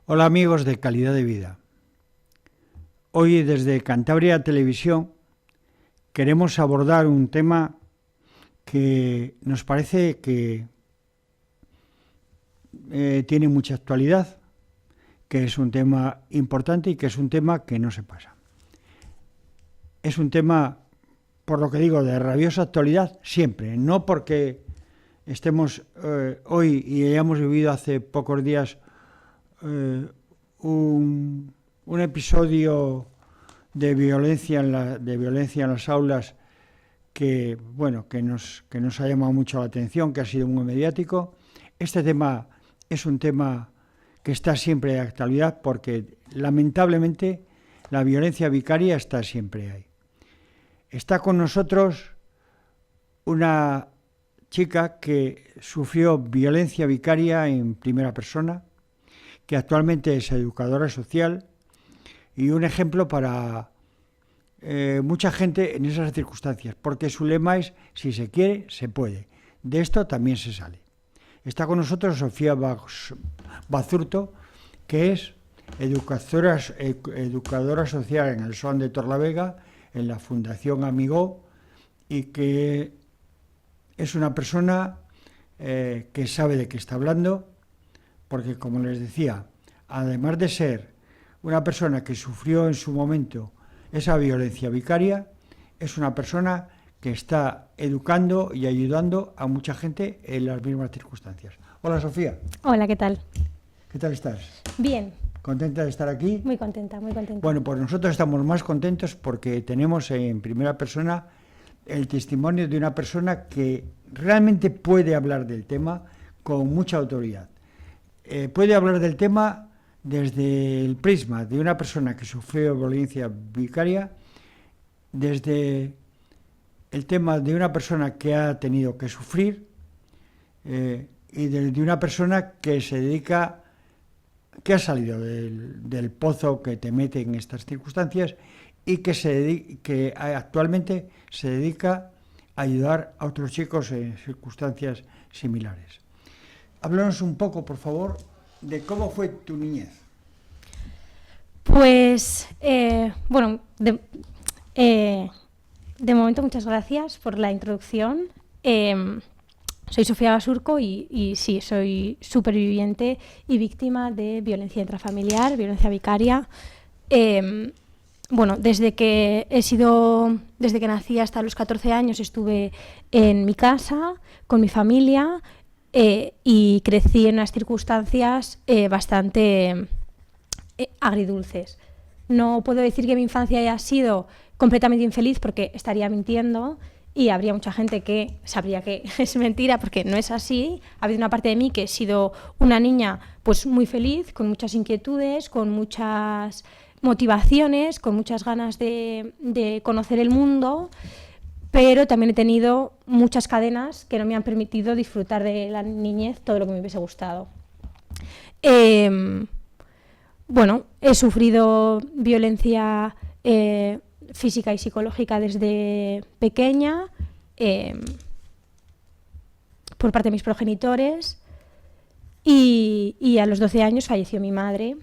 Hola amigos de Calidad de Vida. Hoy desde Cantabria Televisión queremos abordar un tema que nos parece que tiene mucha actualidad, que es un tema importante y que es un tema que no se pasa. Es un tema, por lo que digo, de rabiosa actualidad siempre, no porque estemos hoy y hayamos vivido hace pocos días un episodio de violencia en las aulas que nos ha llamado mucho la atención, que ha sido muy mediático. Este tema es un tema que está siempre de actualidad porque lamentablemente la violencia vicaria está siempre ahí. Está con nosotros una chica que sufrió violencia vicaria en primera persona, que actualmente es educadora social y un ejemplo para mucha gente en esas circunstancias, porque su lema es: si se quiere, se puede. De esto también se sale. Está con nosotros Sofía Bazurto, que es educadora social en el SOAN de Torlavega, en la Fundación Amigó, y que es una persona que sabe de qué está hablando, porque, como les decía, además de ser una persona que sufrió en su momento esa violencia vicaria, es una persona que está educando y ayudando a mucha gente en las mismas circunstancias. Hola, Sofía. Hola, ¿qué tal? ¿Qué tal estás? Bien. ¿Contenta de estar aquí? Muy contenta, muy contenta. Bueno, pues nosotros estamos más contentos porque tenemos en primera persona el testimonio de una persona que realmente puede hablar del tema con mucha autoridad. Puede hablar del tema desde el prisma de una persona que sufrió violencia vicaria, desde el tema de una persona que ha tenido que sufrir y de una persona que se dedica, que ha salido del pozo que te mete en estas circunstancias y que actualmente se dedica a ayudar a otros chicos en circunstancias similares. Háblanos un poco, por favor, de cómo fue tu niñez. Pues, de momento muchas gracias por la introducción. Soy Sofía Basurco y sí, soy superviviente y víctima de violencia intrafamiliar, violencia vicaria. Desde que nací hasta los 14 años estuve en mi casa, con mi familia, y crecí en unas circunstancias bastante agridulces. No puedo decir que mi infancia haya sido completamente infeliz porque estaría mintiendo y habría mucha gente que sabría que es mentira porque no es así. Ha habido una parte de mí que he sido una niña pues muy feliz, con muchas inquietudes, con muchas motivaciones, con muchas ganas de conocer el mundo, pero también he tenido muchas cadenas que no me han permitido disfrutar de la niñez todo lo que me hubiese gustado. He sufrido violencia física y psicológica desde pequeña por parte de mis progenitores y a los 12 años falleció mi madre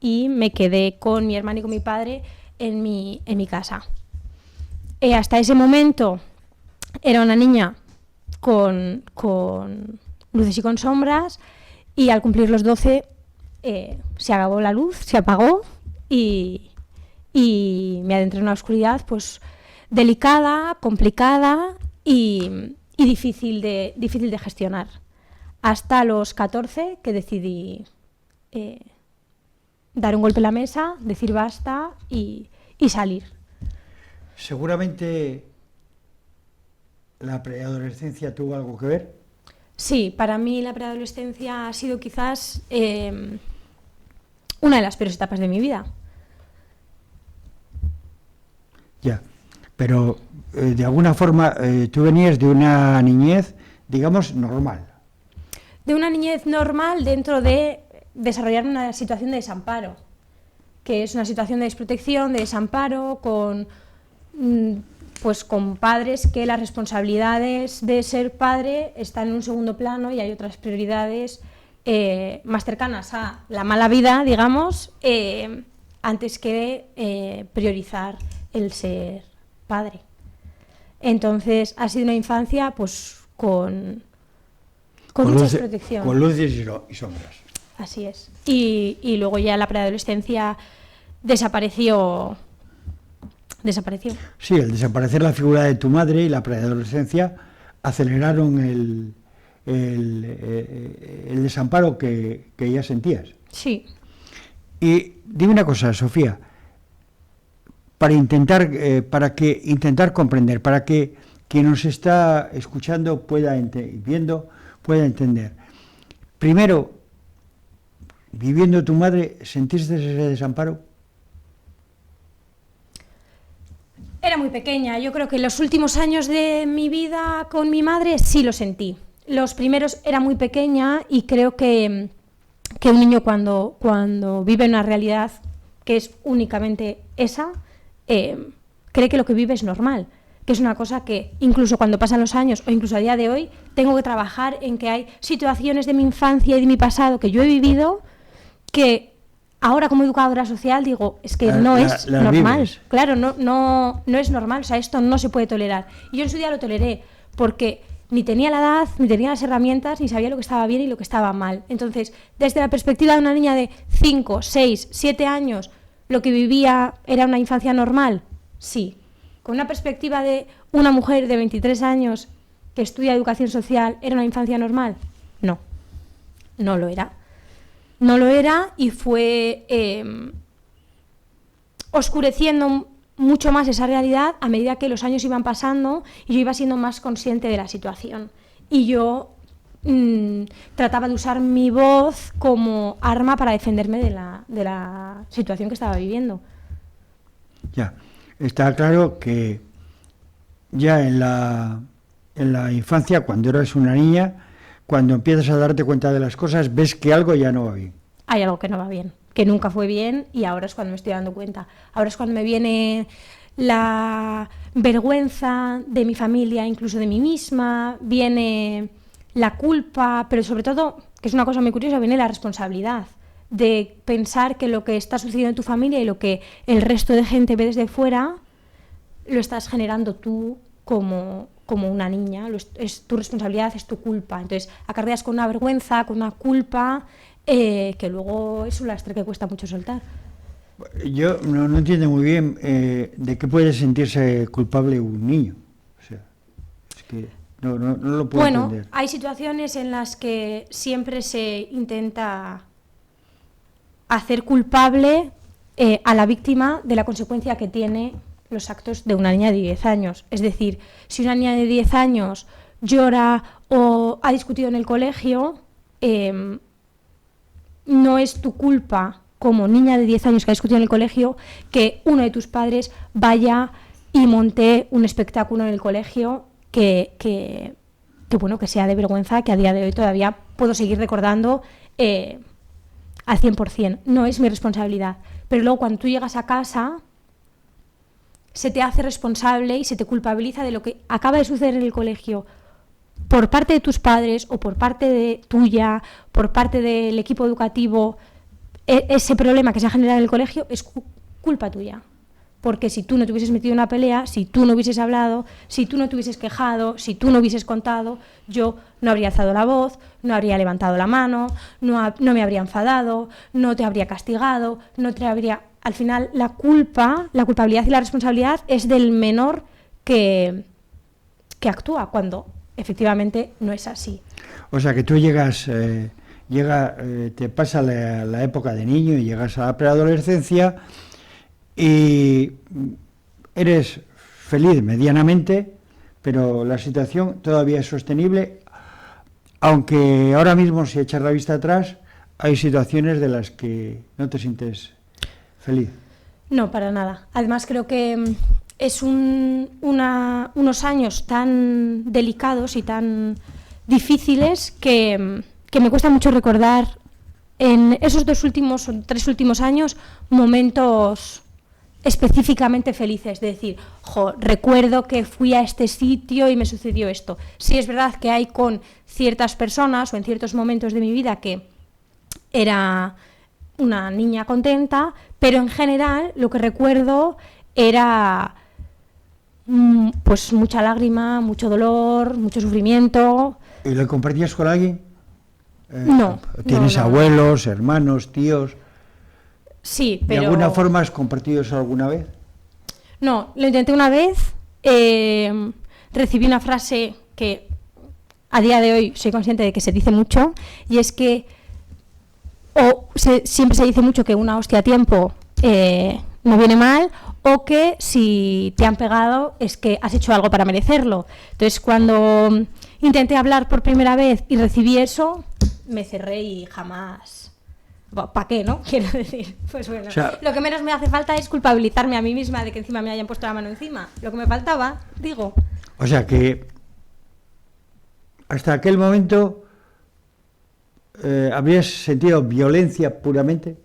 y me quedé con mi hermana y con mi padre en mi casa. Hasta ese momento era una niña con luces y con sombras, y al cumplir los 12 se acabó la luz, se apagó y me adentré en una oscuridad pues delicada, complicada y difícil de gestionar. Hasta los 14 que decidí dar un golpe en la mesa, decir basta y salir. Seguramente la preadolescencia tuvo algo que ver. Sí, para mí la preadolescencia ha sido quizás una de las peores etapas de mi vida. Ya, pero de alguna forma tú venías de una niñez, digamos, normal. De una niñez normal dentro de desarrollar una situación de desamparo, que es una situación de desprotección, de desamparo, con padres que las responsabilidades de ser padre están en un segundo plano y hay otras prioridades más cercanas a la mala vida, digamos, antes que priorizar el ser padre. Entonces ha sido una infancia pues con mucha desprotección. Con luces y sombras. Así es. Y luego ya la preadolescencia desapareció. Sí, el desaparecer la figura de tu madre y la preadolescencia aceleraron el desamparo que ya sentías. Sí. Y dime una cosa, Sofía, para intentar comprender, para que quien nos está escuchando viendo pueda entender. Primero, viviendo tu madre, ¿sentiste ese desamparo? Era muy pequeña. Yo creo que los últimos años de mi vida con mi madre sí lo sentí. Los primeros era muy pequeña y creo que un niño cuando vive una realidad que es únicamente esa, cree que lo que vive es normal, que es una cosa que incluso cuando pasan los años o incluso a día de hoy tengo que trabajar en que hay situaciones de mi infancia y de mi pasado que yo he vivido que ahora como educadora social digo, es que no es normal. Vives. Claro, no es normal, o sea, esto no se puede tolerar. Y yo en su día lo toleré porque ni tenía la edad, ni tenía las herramientas, ni sabía lo que estaba bien y lo que estaba mal. Entonces, desde la perspectiva de una niña de 5, 6, 7 años, ¿lo que vivía era una infancia normal? Sí. Con una perspectiva de una mujer de 23 años que estudia educación social, ¿era una infancia normal? No, no lo era. No lo era y fue oscureciendo mucho más esa realidad a medida que los años iban pasando y yo iba siendo más consciente de la situación. Y yo trataba de usar mi voz como arma para defenderme de la situación que estaba viviendo. Ya, está claro que ya en la infancia, cuando eras una niña, cuando empiezas a darte cuenta de las cosas, ves que algo ya no va bien. Hay algo que no va bien, que nunca fue bien y ahora es cuando me estoy dando cuenta. Ahora es cuando me viene la vergüenza de mi familia, incluso de mí misma, viene la culpa, pero sobre todo, que es una cosa muy curiosa, viene la responsabilidad de pensar que lo que está sucediendo en tu familia y lo que el resto de gente ve desde fuera, lo estás generando tú como una niña, es tu responsabilidad, es tu culpa. Entonces acarreas con una vergüenza, con una culpa, que luego es un lastre que cuesta mucho soltar. Yo no entiendo muy bien de qué puede sentirse culpable un niño. O sea, es que no lo puedo entender. Bueno, hay situaciones en las que siempre se intenta hacer culpable a la víctima de la consecuencia que tiene los actos de una niña de 10 años. Es decir, si una niña de 10 años llora o ha discutido en el colegio, no es tu culpa como niña de 10 años que ha discutido en el colegio que uno de tus padres vaya y monte un espectáculo en el colegio que sea de vergüenza, que a día de hoy todavía puedo seguir recordando al 100%. No es mi responsabilidad. Pero luego cuando tú llegas a casa se te hace responsable y se te culpabiliza de lo que acaba de suceder en el colegio por parte de tus padres o por parte de tuya, por parte del equipo educativo. Ese problema que se ha generado en el colegio es culpa tuya. Porque si tú no te hubieses metido en una pelea, si tú no hubieses hablado, si tú no te hubieses quejado, si tú no hubieses contado, yo no habría alzado la voz, no habría levantado la mano, no me habría enfadado, no te habría castigado, no te habría... Al final, la culpabilidad y la responsabilidad es del menor que actúa, cuando efectivamente no es así. O sea, que tú te pasa la época de niño y llegas a la preadolescencia y eres feliz medianamente, pero la situación todavía es sostenible, aunque ahora mismo, si echas la vista atrás, hay situaciones de las que no te sientes feliz. No, para nada. Además, creo que es unos años tan delicados y tan difíciles que me cuesta mucho recordar en esos 3 últimos años momentos específicamente felices, de decir, recuerdo que fui a este sitio y me sucedió esto. Sí es verdad que hay con ciertas personas o en ciertos momentos de mi vida que era una niña contenta, pero en general lo que recuerdo era pues mucha lágrima, mucho dolor, mucho sufrimiento. ¿Y lo compartías con alguien? No. ¿Tienes abuelos, hermanos, tíos? Sí, pero... ¿De alguna forma has compartido eso alguna vez? No, lo intenté una vez, recibí una frase que a día de hoy soy consciente de que se dice mucho, y es que siempre se dice mucho que una hostia a tiempo no viene mal, o que si te han pegado es que has hecho algo para merecerlo. Entonces, cuando intenté hablar por primera vez y recibí eso, me cerré y jamás... ¿Para qué, no? Quiero decir, pues bueno, o sea, lo que menos me hace falta es culpabilizarme a mí misma de que encima me hayan puesto la mano encima. Lo que me faltaba, digo. O sea que hasta aquel momento ¿habrías sentido violencia puramente?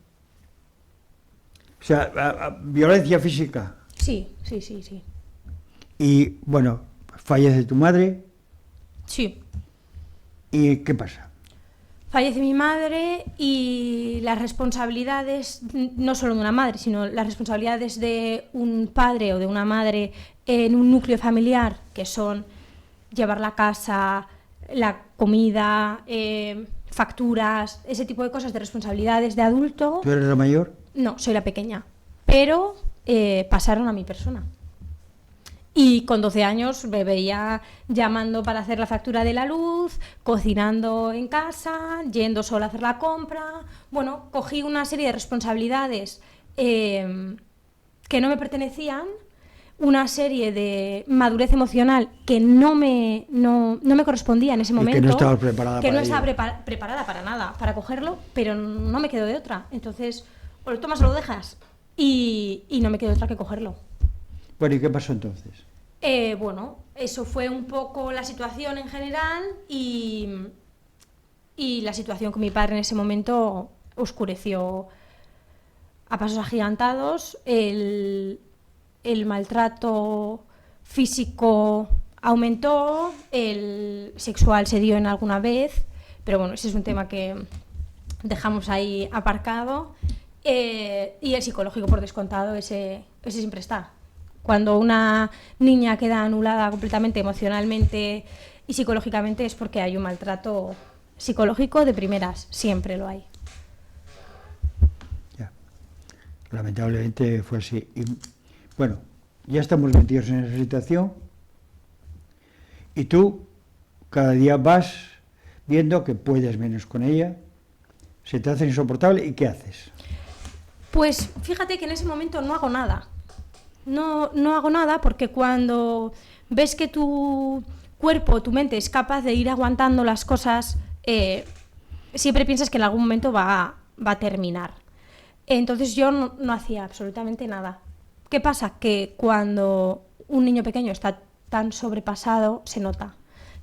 O sea, violencia física. Sí. Y bueno, fallece tu madre. Sí. ¿Y qué pasa? Fallece mi madre y las responsabilidades, no solo de una madre, sino las responsabilidades de un padre o de una madre en un núcleo familiar, que son llevar la casa, la comida, facturas, ese tipo de cosas, de responsabilidades de adulto. ¿Tú eres la mayor? No, soy la pequeña, pero pasaron a mi persona. Y con 12 años me veía llamando para hacer la factura de la luz, cocinando en casa, yendo sola a hacer la compra. Bueno, cogí una serie de responsabilidades que no me pertenecían, una serie de madurez emocional que no me correspondía en ese momento. Y que no estaba preparada que para no estaba ello. Preparada para nada, para cogerlo, pero no me quedó de otra. Entonces, o lo tomas o lo dejas. Y no me quedó otra que cogerlo. Bueno, ¿y qué pasó entonces? Bueno, eso fue un poco la situación en general y la situación con mi padre en ese momento oscureció a pasos agigantados. El maltrato físico aumentó, el sexual se dio en alguna vez, pero bueno, ese es un tema que dejamos ahí aparcado. Y el psicológico, por descontado, ese siempre está. Cuando una niña queda anulada completamente emocionalmente y psicológicamente es porque hay un maltrato psicológico de primeras, siempre lo hay. Ya. Lamentablemente fue así. Y, bueno, ya estamos metidos en esa situación y tú cada día vas viendo que puedes menos con ella, se te hace insoportable, ¿y qué haces? Pues fíjate que en ese momento no hago nada. No hago nada porque cuando ves que tu cuerpo, tu mente es capaz de ir aguantando las cosas, siempre piensas que en algún momento va a terminar. Entonces yo no hacía absolutamente nada. ¿Qué pasa? Que cuando un niño pequeño está tan sobrepasado, se nota.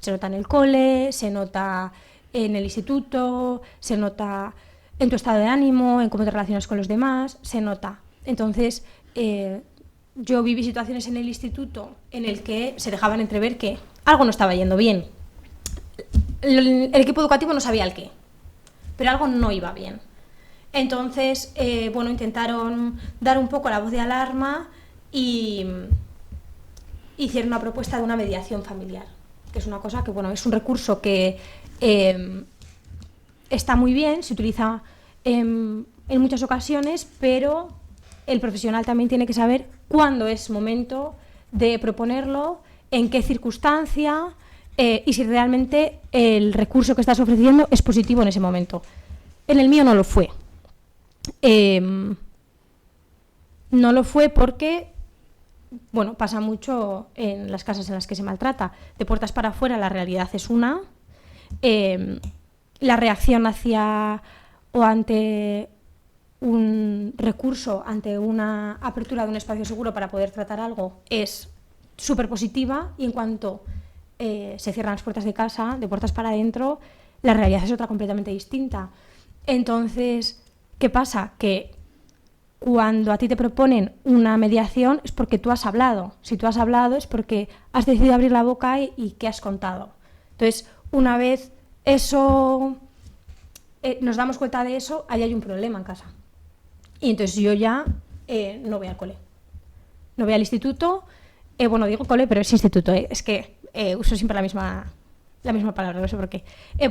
Se nota en el cole, se nota en el instituto, se nota en tu estado de ánimo, en cómo te relacionas con los demás, se nota. Entonces, yo viví situaciones en el instituto en el que se dejaban entrever que algo no estaba yendo bien. El equipo educativo no sabía el qué, pero algo no iba bien. Entonces, bueno, intentaron dar un poco la voz de alarma y hicieron una propuesta de una mediación familiar, que es una cosa que, bueno, es un recurso que está muy bien, se utiliza en muchas ocasiones, pero el profesional también tiene que saber cuándo es momento de proponerlo, en qué circunstancia y si realmente el recurso que estás ofreciendo es positivo en ese momento. En el mío no lo fue. No lo fue porque, bueno, pasa mucho en las casas en las que se maltrata. De puertas para afuera la realidad es una. La reacción hacia o ante un recurso, ante una apertura de un espacio seguro para poder tratar algo es súper positiva, y en cuanto se cierran las puertas de casa, de puertas para adentro, la realidad es otra completamente distinta. Entonces, ¿qué pasa? Que cuando a ti te proponen una mediación es porque tú has hablado. Si tú has hablado es porque has decidido abrir la boca y ¿qué has contado? Entonces, una vez eso nos damos cuenta de eso, ahí hay un problema en casa. Y entonces yo ya no voy al cole. No voy al instituto. Bueno, digo cole, pero es instituto. Es que uso siempre la misma palabra, no sé por qué.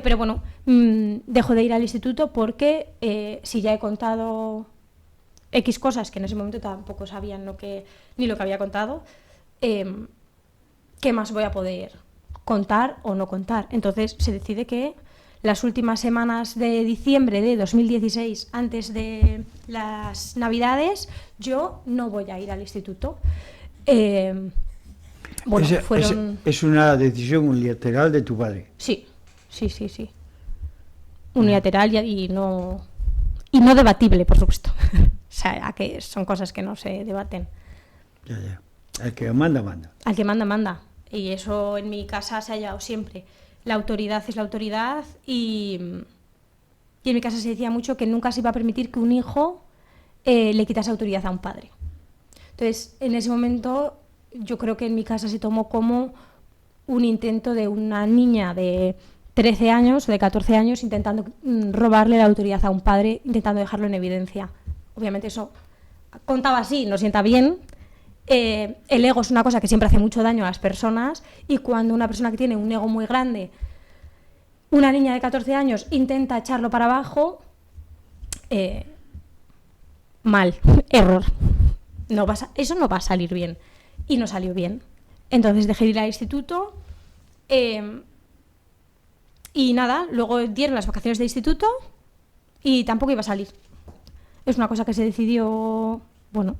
Pero bueno, dejo de ir al instituto porque si ya he contado X cosas que en ese momento tampoco sabían ni lo que había contado, ¿qué más voy a poder contar o no contar? Entonces se decide que las últimas semanas de diciembre de 2016, antes de las Navidades, yo no voy a ir al instituto. Bueno, es una decisión unilateral de tu padre. Sí. Unilateral y no debatible, por supuesto. O sea, que son cosas que no se debaten. Ya. El que manda, manda. Al que manda, manda. Y eso en mi casa se ha llevado siempre. La autoridad es la autoridad y en mi casa se decía mucho que nunca se iba a permitir que un hijo le quitase autoridad a un padre. Entonces, en ese momento, yo creo que en mi casa se tomó como un intento de una niña de 13 años o de 14 años intentando robarle la autoridad a un padre, intentando dejarlo en evidencia. Obviamente eso contaba así, no sienta bien. El ego es una cosa que siempre hace mucho daño a las personas y cuando una persona que tiene un ego muy grande, una niña de 14 años, intenta echarlo para abajo, mal, error. Eso no va a salir bien. Y no salió bien. Entonces dejé de ir al instituto y nada, luego dieron las vacaciones de instituto y tampoco iba a salir. Es una cosa que se decidió,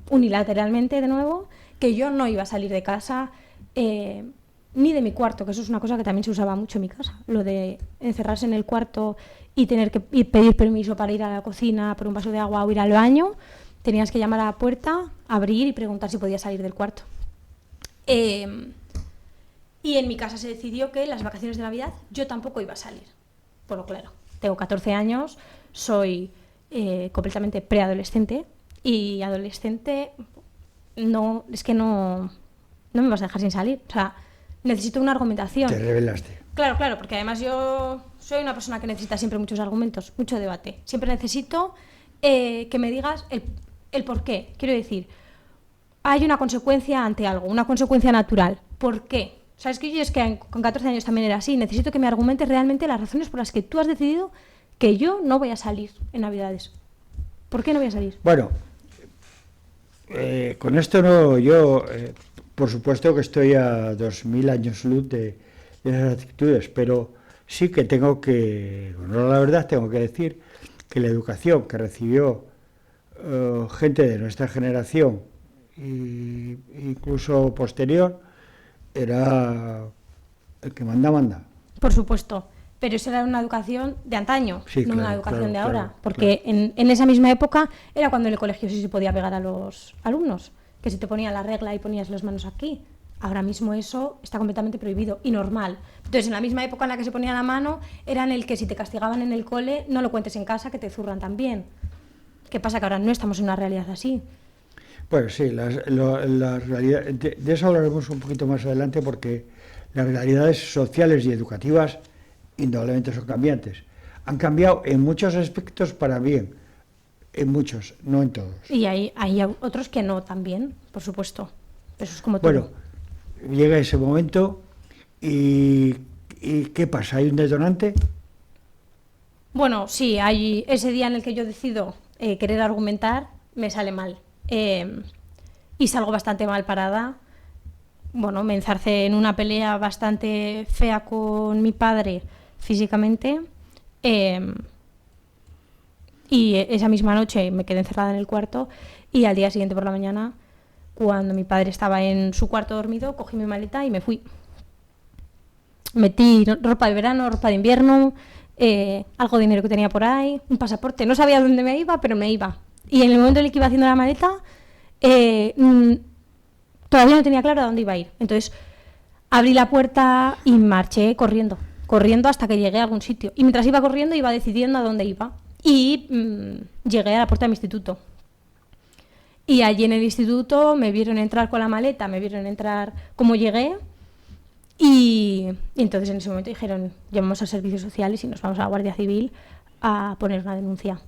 unilateralmente de nuevo, que yo no iba a salir de casa ni de mi cuarto, que eso es una cosa que también se usaba mucho en mi casa, lo de encerrarse en el cuarto y tener que pedir permiso para ir a la cocina por un vaso de agua o ir al baño. Tenías que llamar a la puerta, abrir y preguntar si podías salir del cuarto. Y en mi casa se decidió que en las vacaciones de Navidad yo tampoco iba a salir. Bueno, claro, tengo 14 años, soy completamente preadolescente y adolescente no me vas a dejar sin salir. O sea, necesito una argumentación. Te rebelaste. Claro, porque además yo soy una persona que necesita siempre muchos argumentos, mucho debate. Siempre necesito que me digas el por qué. Quiero decir, hay una consecuencia ante algo, una consecuencia natural. ¿Por qué? ¿Sabes que yo es que con 14 años también era así? Necesito que me argumentes realmente las razones por las que tú has decidido que yo no voy a salir en Navidades. ¿Por qué no voy a salir? Bueno, con esto no, yo por supuesto que estoy a 2000 años luz de esas actitudes, pero sí que tengo que, la verdad tengo que decir que la educación que recibió gente de nuestra generación e incluso posterior era el que manda. Por supuesto, pero eso era una educación de antaño, sí, no claro, una educación de ahora, claro, porque claro. En esa misma época era cuando en el colegio sí se podía pegar a los alumnos, que se te ponía la regla y ponías las manos aquí. Ahora mismo eso está completamente prohibido y normal. Entonces, en la misma época en la que se ponía la mano, era en el que si te castigaban en el cole, no lo cuentes en casa, que te zurran también. ¿Qué pasa? Que ahora no estamos en una realidad así. Bueno, sí, la realidad, de eso hablaremos un poquito más adelante porque las realidades sociales y educativas indudablemente son cambiantes. Han cambiado en muchos aspectos para bien, en muchos, no en todos. Y hay otros que no también, por supuesto. Eso es como todo. Bueno, llega ese momento y ¿qué pasa? ¿Hay un detonante? Bueno, sí, hay ese día en el que yo decido querer argumentar, me sale mal. Y salgo bastante mal parada. Bueno, me enzarcé en una pelea bastante fea con mi padre físicamente. Y esa misma noche me quedé encerrada en el cuarto y al día siguiente por la mañana, cuando mi padre estaba en su cuarto dormido, cogí mi maleta y me fui. Metí ropa de verano, ropa de invierno, algo de dinero que tenía por ahí, un pasaporte. No sabía dónde me iba, pero me iba. Y en el momento en el que iba haciendo la maleta, todavía no tenía claro a dónde iba a ir. Entonces abrí la puerta y marché corriendo hasta que llegué a algún sitio. Y mientras iba corriendo iba decidiendo a dónde iba. Y llegué a la puerta de mi instituto. Y allí en el instituto me vieron entrar con la maleta, me vieron entrar como llegué. Y entonces en ese momento dijeron, llamamos a servicios sociales y nos vamos a la Guardia Civil a poner una denuncia.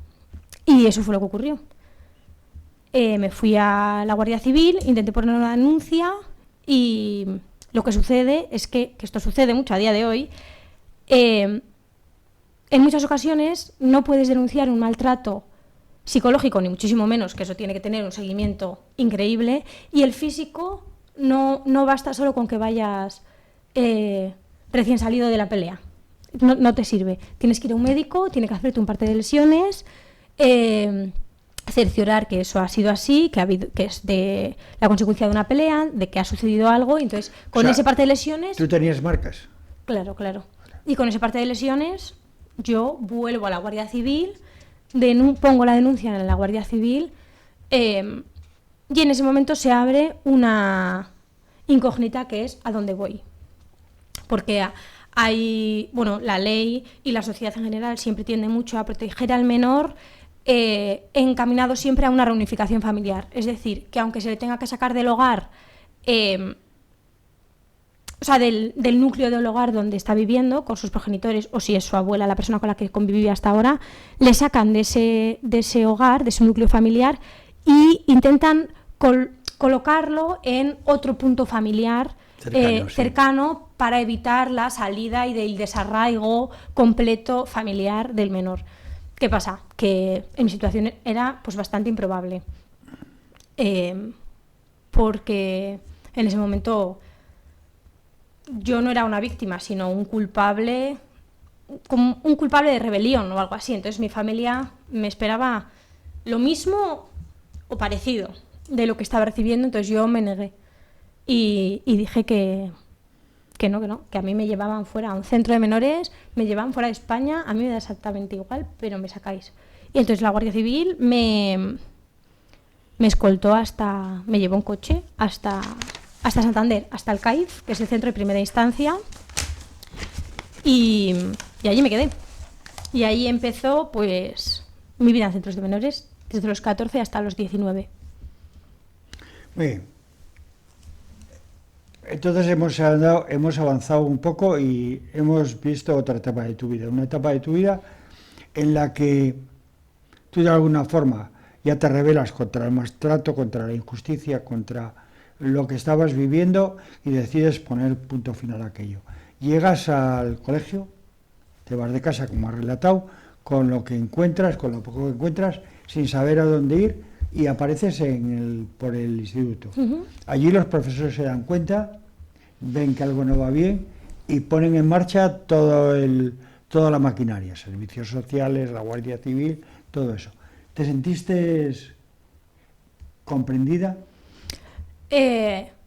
Y eso fue lo que ocurrió. Me fui a la Guardia Civil, intenté poner una denuncia y lo que sucede es que esto sucede mucho a día de hoy, en muchas ocasiones no puedes denunciar un maltrato psicológico, ni muchísimo menos, que eso tiene que tener un seguimiento increíble, y el físico no basta solo con que vayas recién salido de la pelea. No te sirve. Tienes que ir a un médico, tiene que hacerte un parte de lesiones, cerciorar que eso ha sido así, que es de la consecuencia de una pelea, de que ha sucedido algo, y entonces con ese parte de lesiones... ¿Tú tenías marcas? Claro. Y con ese parte de lesiones yo vuelvo a la Guardia Civil, pongo la denuncia en la Guardia Civil, y en ese momento se abre una incógnita que es a dónde voy. Porque hay, la ley y la sociedad en general siempre tiende mucho a proteger al menor, encaminado siempre a una reunificación familiar. Es decir, que aunque se le tenga que sacar del hogar, del núcleo del hogar donde está viviendo con sus progenitores, o si es su abuela, la persona con la que convivía hasta ahora, le sacan de ese hogar, de ese núcleo familiar, y intentan colocarlo en otro punto familiar cercano para evitar la salida y el desarraigo completo familiar del menor. ¿Qué pasa? Que en mi situación era pues bastante improbable, porque en ese momento yo no era una víctima, sino un culpable de rebelión o algo así. Entonces mi familia me esperaba lo mismo o parecido de lo que estaba recibiendo, entonces yo me negué y dije que no, que a mí me llevaban fuera a un centro de menores, me llevaban fuera de España, a mí me da exactamente igual, pero me sacáis. Y entonces la Guardia Civil me escoltó me llevó en coche hasta Santander, hasta el CAIF, que es el centro de primera instancia, y allí me quedé. Y ahí empezó pues mi vida en centros de menores, desde los 14 hasta los 19. Muy bien. Entonces hemos avanzado un poco y hemos visto otra etapa de tu vida, una etapa de tu vida en la que tú de alguna forma ya te rebelas contra el maltrato, contra la injusticia, contra lo que estabas viviendo y decides poner punto final a aquello. Llegas al colegio, te vas de casa, como has relatado, con lo que encuentras, con lo poco que encuentras, sin saber a dónde ir, y apareces por el instituto. Uh-huh. Allí los profesores se dan cuenta, ven que algo no va bien y ponen en marcha toda la maquinaria, servicios sociales, la Guardia Civil, todo eso. ¿Te sentiste comprendida?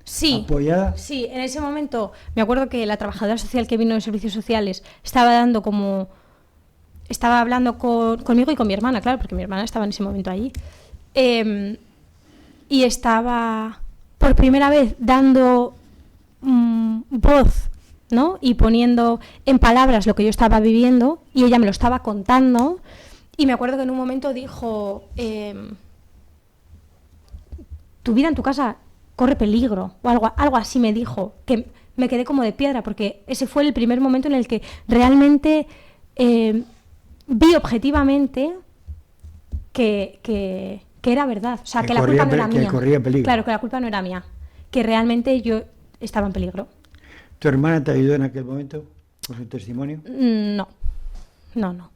Sí. ¿Apoyada? Sí, en ese momento me acuerdo que la trabajadora social que vino de servicios sociales estaba hablando conmigo y con mi hermana, claro, porque mi hermana estaba en ese momento allí. Y estaba por primera vez dando voz, ¿no? Y poniendo en palabras lo que yo estaba viviendo, y ella me lo estaba contando, y me acuerdo que en un momento dijo, tu vida en tu casa corre peligro, o algo así me dijo, que me quedé como de piedra, porque ese fue el primer momento en el que realmente vi objetivamente que era verdad, o sea, que la culpa no era mía. Que corría peligro. Claro, que la culpa no era mía, que realmente yo estaba en peligro. ¿Tu hermana te ayudó en aquel momento con su testimonio? No. No.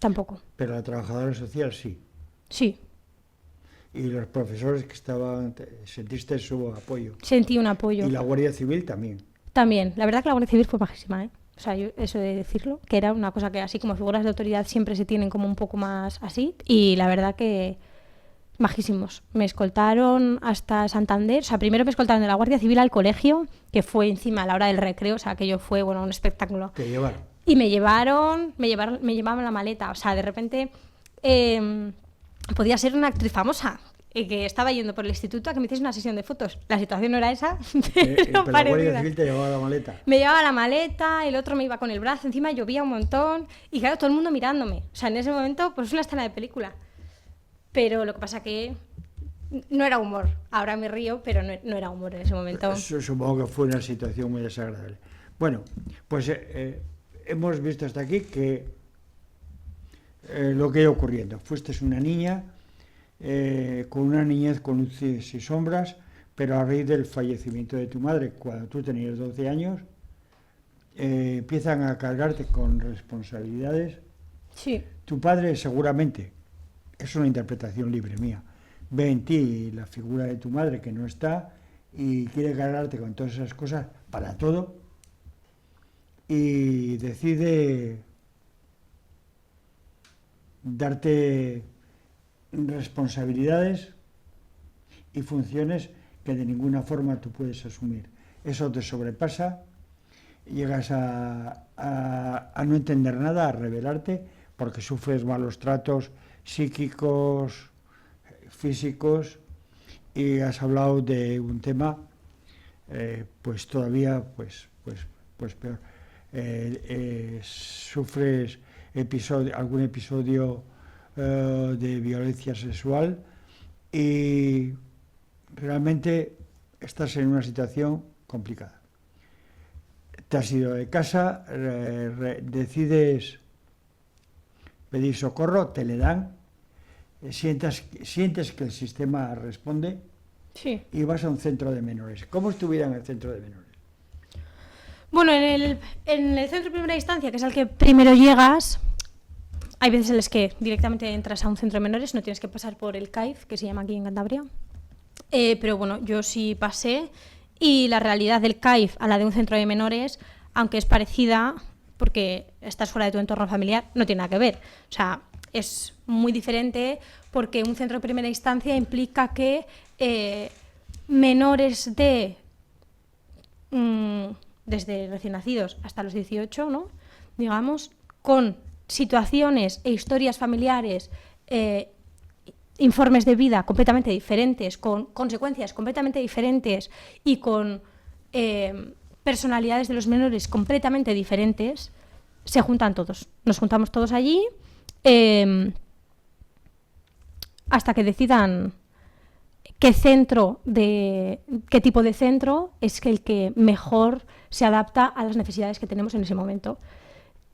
Tampoco. Pero la trabajadora social sí. Sí. Y los profesores que estaban, ¿sentiste su apoyo? Sentí un apoyo. Y la Guardia Civil también. También. La verdad que la Guardia Civil fue majísima, ¿eh? O sea, yo eso de decirlo, que era una cosa que así como figuras de autoridad siempre se tienen como un poco más así, y la verdad que majísimos. Me escoltaron hasta Santander, o sea, primero me escoltaron de la Guardia Civil al colegio, que fue encima a la hora del recreo, o sea, aquello fue, un espectáculo. ¿Te llevaron? Y me llevaban la maleta, o sea, de repente podía ser una actriz famosa, que estaba yendo por el instituto a que me hiciese una sesión de fotos. La situación no era esa, pero la Guardia Civil te llevaba la maleta. Me llevaba la maleta, el otro me iba con el brazo, encima llovía un montón, y claro, todo el mundo mirándome. O sea, en ese momento, pues es una escena de película. Pero lo que pasa que no era humor. Ahora me río, pero no era humor en ese momento. Supongo que fue una situación muy desagradable. Bueno, pues hemos visto hasta aquí que lo que iba ocurriendo. Fuiste una niña con una niñez con luces y sombras, pero a raíz del fallecimiento de tu madre, cuando tú tenías 12 años, empiezan a cargarte con responsabilidades. Sí. Tu padre seguramente, es una interpretación libre mía, ve en ti la figura de tu madre que no está y quiere cargarte con todas esas cosas para todo y decide darte responsabilidades y funciones que de ninguna forma tú puedes asumir. Eso te sobrepasa, llegas a no entender nada, a rebelarte, porque sufres malos tratos psíquicos, físicos, y has hablado de un tema pues todavía pues peor. Sufres algún episodio de violencia sexual y realmente estás en una situación complicada. Te has ido de casa, decides pedir socorro, te le dan, sientes que el sistema responde. Sí. Y vas a un centro de menores. ¿Cómo es tu vida en el centro de menores? Bueno, en el centro de primera instancia, que es al que primero llegas, hay veces en las que directamente entras a un centro de menores, no tienes que pasar por el CAIF, que se llama aquí en Cantabria. Pero bueno, yo sí pasé, y la realidad del CAIF a la de un centro de menores, aunque es parecida, porque estás fuera de tu entorno familiar, no tiene nada que ver. O sea, es muy diferente porque un centro de primera instancia implica que menores de desde recién nacidos hasta los 18, ¿no? Digamos, con situaciones e historias familiares, informes de vida completamente diferentes, con consecuencias completamente diferentes y con personalidades de los menores completamente diferentes, se juntan todos. Nos juntamos todos allí hasta que decidan qué tipo de centro es el que mejor se adapta a las necesidades que tenemos en ese momento.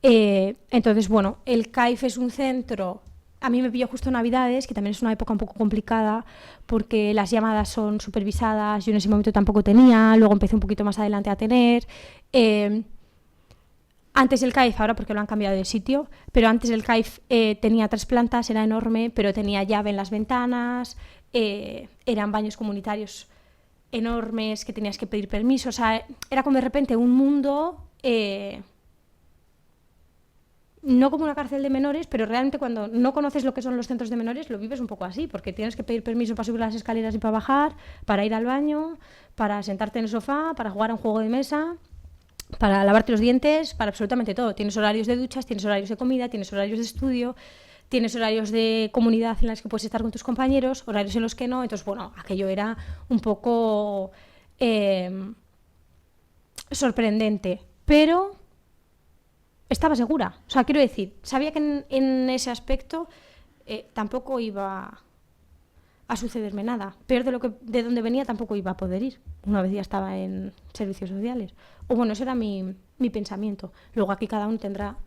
Entonces, bueno, el CAIF es un centro. A mí me pilló justo en Navidades, que también es una época un poco complicada porque las llamadas son supervisadas, yo en ese momento tampoco tenía, luego empecé un poquito más adelante a tener. Antes el CAIF, ahora porque lo han cambiado de sitio, pero antes el CAIF tenía 3 plantas, era enorme, pero tenía llave en las ventanas, eran baños comunitarios enormes que tenías que pedir permiso, o sea, era como de repente un mundo, no como una cárcel de menores, pero realmente cuando no conoces lo que son los centros de menores lo vives un poco así, porque tienes que pedir permiso para subir las escaleras y para bajar, para ir al baño, para sentarte en el sofá, para jugar a un juego de mesa, para lavarte los dientes, para absolutamente todo. Tienes horarios de duchas, tienes horarios de comida, tienes horarios de estudio, tienes horarios de comunidad en los que puedes estar con tus compañeros, horarios en los que no. Entonces, bueno, aquello era un poco sorprendente, pero estaba segura. O sea, quiero decir, sabía que en ese aspecto tampoco iba a sucederme nada. Peor de donde venía tampoco iba a poder ir, una vez ya estaba en servicios sociales. O bueno, ese era mi pensamiento. Luego aquí cada uno tendrá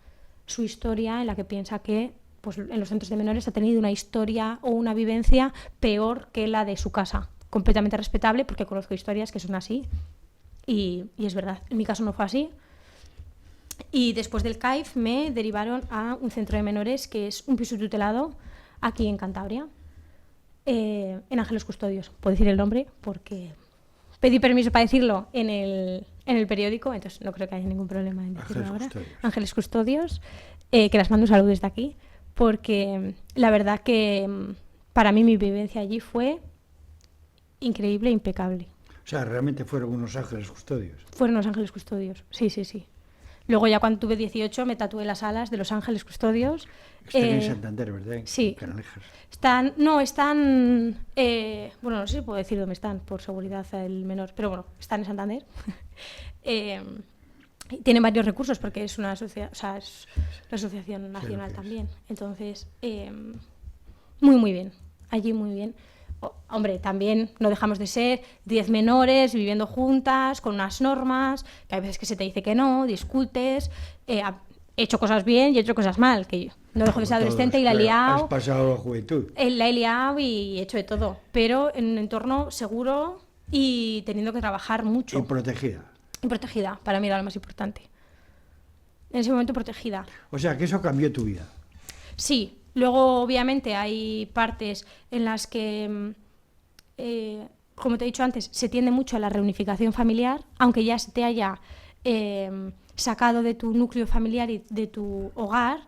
su historia en la que piensa que pues, en los centros de menores ha tenido una historia o una vivencia peor que la de su casa. Completamente respetable, porque conozco historias que son así y es verdad. En mi caso no fue así. Y después del CAIF me derivaron a un centro de menores que es un piso tutelado aquí en Cantabria, en Ángeles Custodios. Puedo decir el nombre porque pedí permiso para decirlo en el periódico, entonces no creo que haya ningún problema en decirlo ahora. Ángeles Custodios, que las mando un saludo desde aquí, porque la verdad que para mí mi vivencia allí fue increíble, impecable. O sea, realmente fueron unos ángeles custodios. Fueron los ángeles custodios, sí, sí, sí. Luego ya cuando tuve 18 me tatué las alas de los ángeles custodios. Están en Santander, ¿verdad? Sí. Canalejas. Están, bueno, no sé si puedo decir dónde están por seguridad el menor, pero bueno, están en Santander. Tienen varios recursos porque es una asociación, o sea, es la asociación nacional también. Entonces, muy, muy bien. Allí muy bien. Hombre, también no dejamos de ser 10 menores viviendo juntas, con unas normas, que hay veces que se te dice que no, discutes. he hecho cosas bien y he hecho cosas mal, que yo no dejo de ser adolescente y la he liado. Has pasado la juventud. La he liado y he hecho de todo, pero en un entorno seguro y teniendo que trabajar mucho. Y protegida. Y protegida, para mí era lo más importante. En ese momento protegida. O sea, que eso cambió tu vida. Sí, luego obviamente hay partes en las que, como te he dicho antes, se tiende mucho a la reunificación familiar, aunque ya se te haya sacado de tu núcleo familiar y de tu hogar.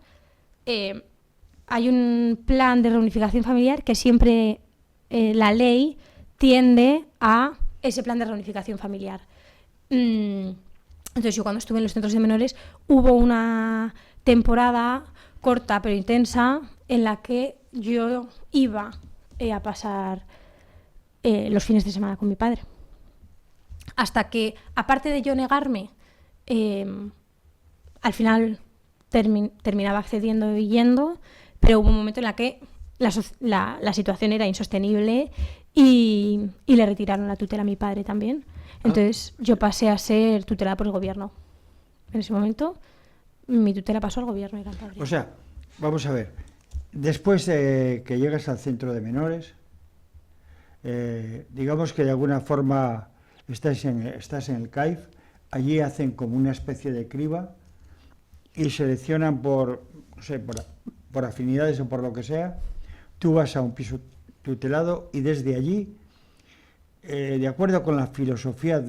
Hay un plan de reunificación familiar que siempre la ley tiende a ese plan de reunificación familiar. Entonces yo cuando estuve en los centros de menores hubo una temporada corta pero intensa en la que yo iba a pasar los fines de semana con mi padre. Hasta que, aparte de yo negarme, al final terminaba accediendo y yendo, pero hubo un momento en el que la situación era insostenible y le retiraron la tutela a mi padre también. Entonces yo pasé a ser tutelada por el gobierno. En ese momento mi tutela pasó al gobierno de Cantabria. O sea, vamos a ver, después de que llegas al centro de menores, digamos que de alguna forma estás en el CAIF, allí hacen como una especie de criba y seleccionan por, no sé, por afinidades o por lo que sea, tú vas a un piso tutelado y desde allí, de acuerdo con la filosofía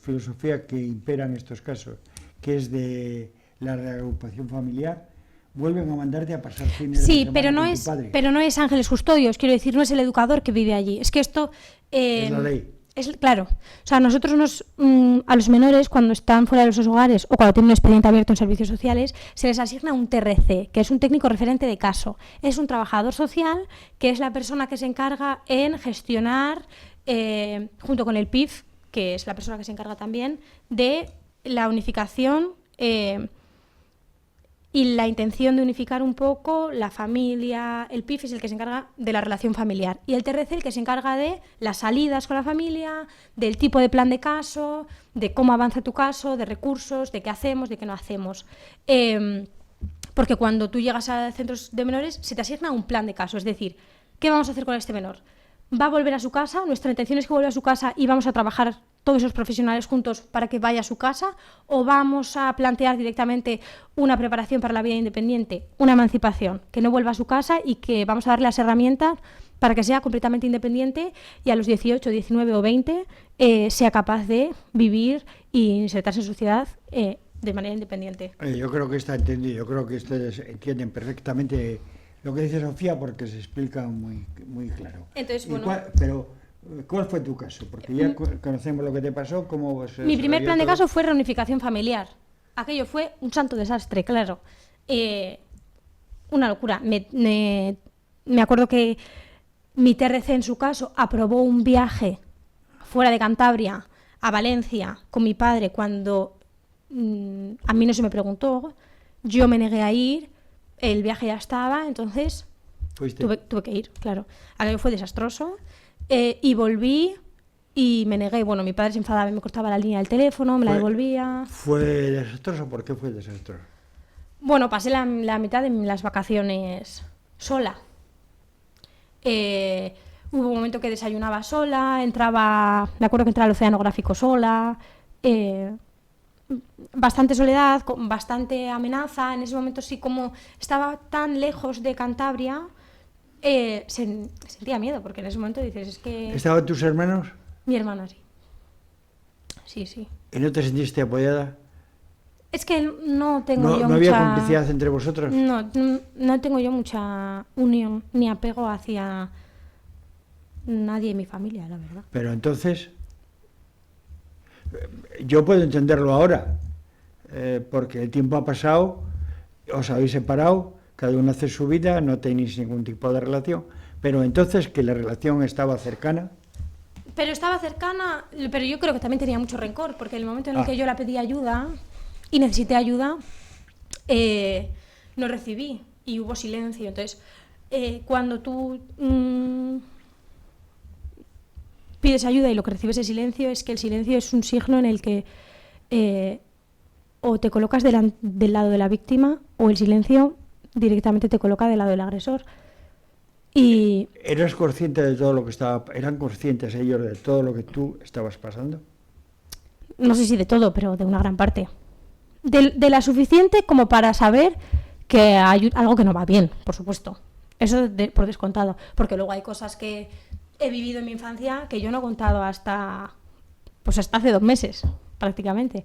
filosofía que impera en estos casos, que es de la reagrupación familiar, vuelven a mandarte a pasar fines de semana con tu padre. Pero no es Ángeles Custodios, quiero decir, no es el educador que vive allí. Es que esto... es la ley. Claro, o sea, nosotros a los menores cuando están fuera de los hogares o cuando tienen un expediente abierto en servicios sociales se les asigna un TRC, que es un técnico referente de caso. Es un trabajador social que es la persona que se encarga en gestionar, junto con el PIF, que es la persona que se encarga también, de la unificación y la intención de unificar un poco la familia. El PIF es el que se encarga de la relación familiar y el TRC el que se encarga de las salidas con la familia, del tipo de plan de caso, de cómo avanza tu caso, de recursos, de qué hacemos, de qué no hacemos. Porque cuando tú llegas a centros de menores se te asigna un plan de caso, es decir, ¿qué vamos a hacer con este menor? ¿Va a volver a su casa? Nuestra intención es que vuelva a su casa y vamos a trabajar todos esos profesionales juntos para que vaya a su casa, o vamos a plantear directamente una preparación para la vida independiente, una emancipación, que no vuelva a su casa y que vamos a darle las herramientas para que sea completamente independiente y a los 18, 19 o 20 sea capaz de vivir e insertarse en sociedad de manera independiente. Yo creo que está entendido, yo creo que ustedes entienden perfectamente lo que dice Sofía porque se explica muy, muy claro. Entonces, bueno, ¿cuál fue tu caso? Porque ya conocemos lo que te pasó. Mi primer plan de caso fue reunificación familiar. Aquello fue un santo desastre, claro. Una locura. Me acuerdo que mi TRC en su caso aprobó un viaje fuera de Cantabria a Valencia con mi padre cuando a mí no se me preguntó. Yo me negué a ir, el viaje ya estaba, entonces tuve que ir, claro. Aquello fue desastroso. Y volví y me negué. Bueno, mi padre se enfadaba y me cortaba la línea del teléfono, me la devolvía. ¿Fue desastroso? ¿Por qué fue desastroso? Bueno, pasé la mitad de las vacaciones sola. Hubo un momento que desayunaba sola, me acuerdo que entraba al oceanográfico sola, bastante soledad, bastante amenaza. En ese momento sí, como estaba tan lejos de Cantabria, sentía miedo, porque en ese momento dices, es que... ¿Estaban tus hermanos? Mi hermana, sí. Sí. ¿Y no te sentiste apoyada? Es que no tengo yo mucha... ¿No había complicidad entre vosotros? No tengo yo mucha unión ni apego hacia nadie en mi familia, la verdad. Pero entonces, yo puedo entenderlo ahora, porque el tiempo ha pasado, os habéis separado, cada uno hace su vida, no tenéis ningún tipo de relación, pero entonces que la relación estaba cercana. Pero estaba cercana, pero yo creo que también tenía mucho rencor, porque en el momento en el que yo la pedí ayuda y necesité ayuda, no recibí y hubo silencio. Entonces, cuando tú pides ayuda y lo que recibes es silencio, es que el silencio es un signo en el que o te colocas del lado de la víctima, o el silencio directamente te coloca del lado del agresor. Y ¿Eras consciente de todo lo que eran conscientes ellos de todo lo que tú estabas pasando? no sé si de todo, pero de una gran parte. De la suficiente como para saber que hay algo que no va bien, por supuesto. Eso por descontado. Porque luego hay cosas que he vivido en mi infancia que yo no he contado hasta hace 2 meses, prácticamente.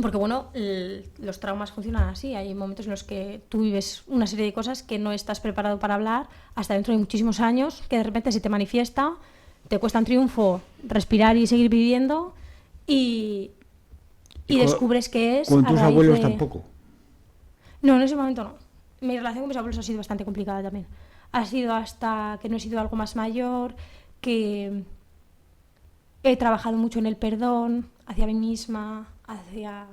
Porque bueno, los traumas funcionan así. Hay momentos en los que tú vives una serie de cosas que no estás preparado para hablar hasta dentro de muchísimos años, que de repente se te manifiesta, te cuesta un triunfo respirar y seguir viviendo y descubres que es con tus abuelos de... tampoco. No, en ese momento no. Mi relación con mis abuelos ha sido bastante complicada también. Ha sido hasta que no he sido algo más mayor, que he trabajado mucho en el perdón hacia mí misma, hacia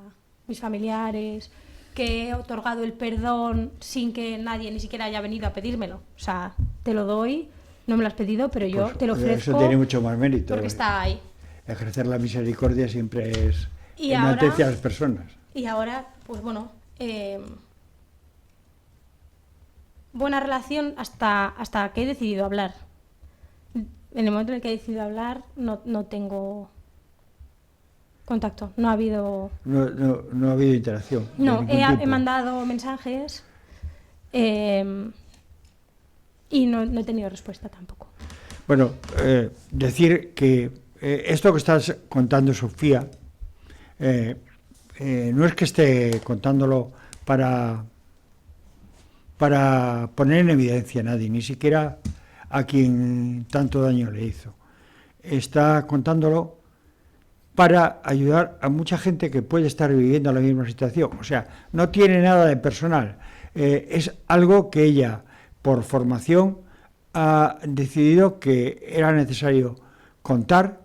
mis familiares, que he otorgado el perdón sin que nadie ni siquiera haya venido a pedírmelo. O sea, te lo doy, no me lo has pedido, pero yo te lo ofrezco. Eso tiene mucho más mérito. Porque está ahí. Ejercer la misericordia siempre es Y enaltece ahora, a las personas. Y ahora, pues bueno, buena relación hasta que he decidido hablar. En el momento en el que he decidido hablar, no tengo contacto, no ha habido... No ha habido interacción. No, he mandado mensajes y no he tenido respuesta tampoco. Bueno, decir que esto que estás contando, Sofía, no es que esté contándolo para poner en evidencia a nadie, ni siquiera a quien tanto daño le hizo. Está contándolo para ayudar a mucha gente que puede estar viviendo la misma situación. O sea, no tiene nada de personal. Es algo que ella, por formación, ha decidido que era necesario contar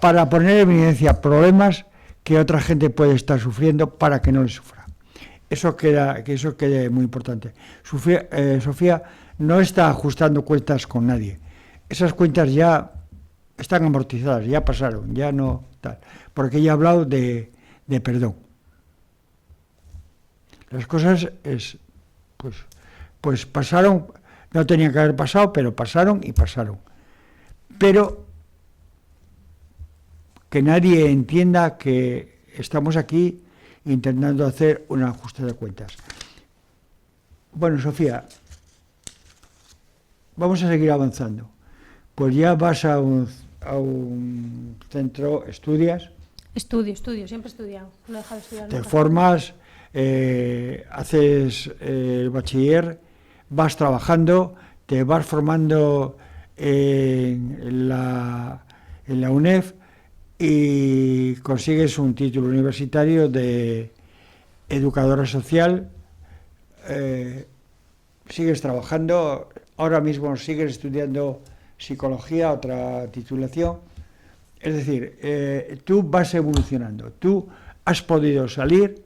para poner en evidencia problemas que otra gente puede estar sufriendo para que no le sufra. Eso queda muy importante. Sofía no está ajustando cuentas con nadie. Esas cuentas ya están amortizadas, ya pasaron, ya no tal. Porque ella ha hablado de perdón. Las cosas pues pasaron, no tenían que haber pasado, pero pasaron y pasaron. Pero que nadie entienda que estamos aquí intentando hacer un ajuste de cuentas. Bueno, Sofía, vamos a seguir avanzando. Pues ya vas a un centro, estudias. Estudio, siempre he estudiado. No he dejado de estudiar. Te formas, haces el bachiller, vas trabajando, te vas formando en la UNED y consigues un título universitario de educadora social. Sigues trabajando, ahora mismo sigues estudiando psicología, otra titulación. Es decir, tú vas evolucionando, tú has podido salir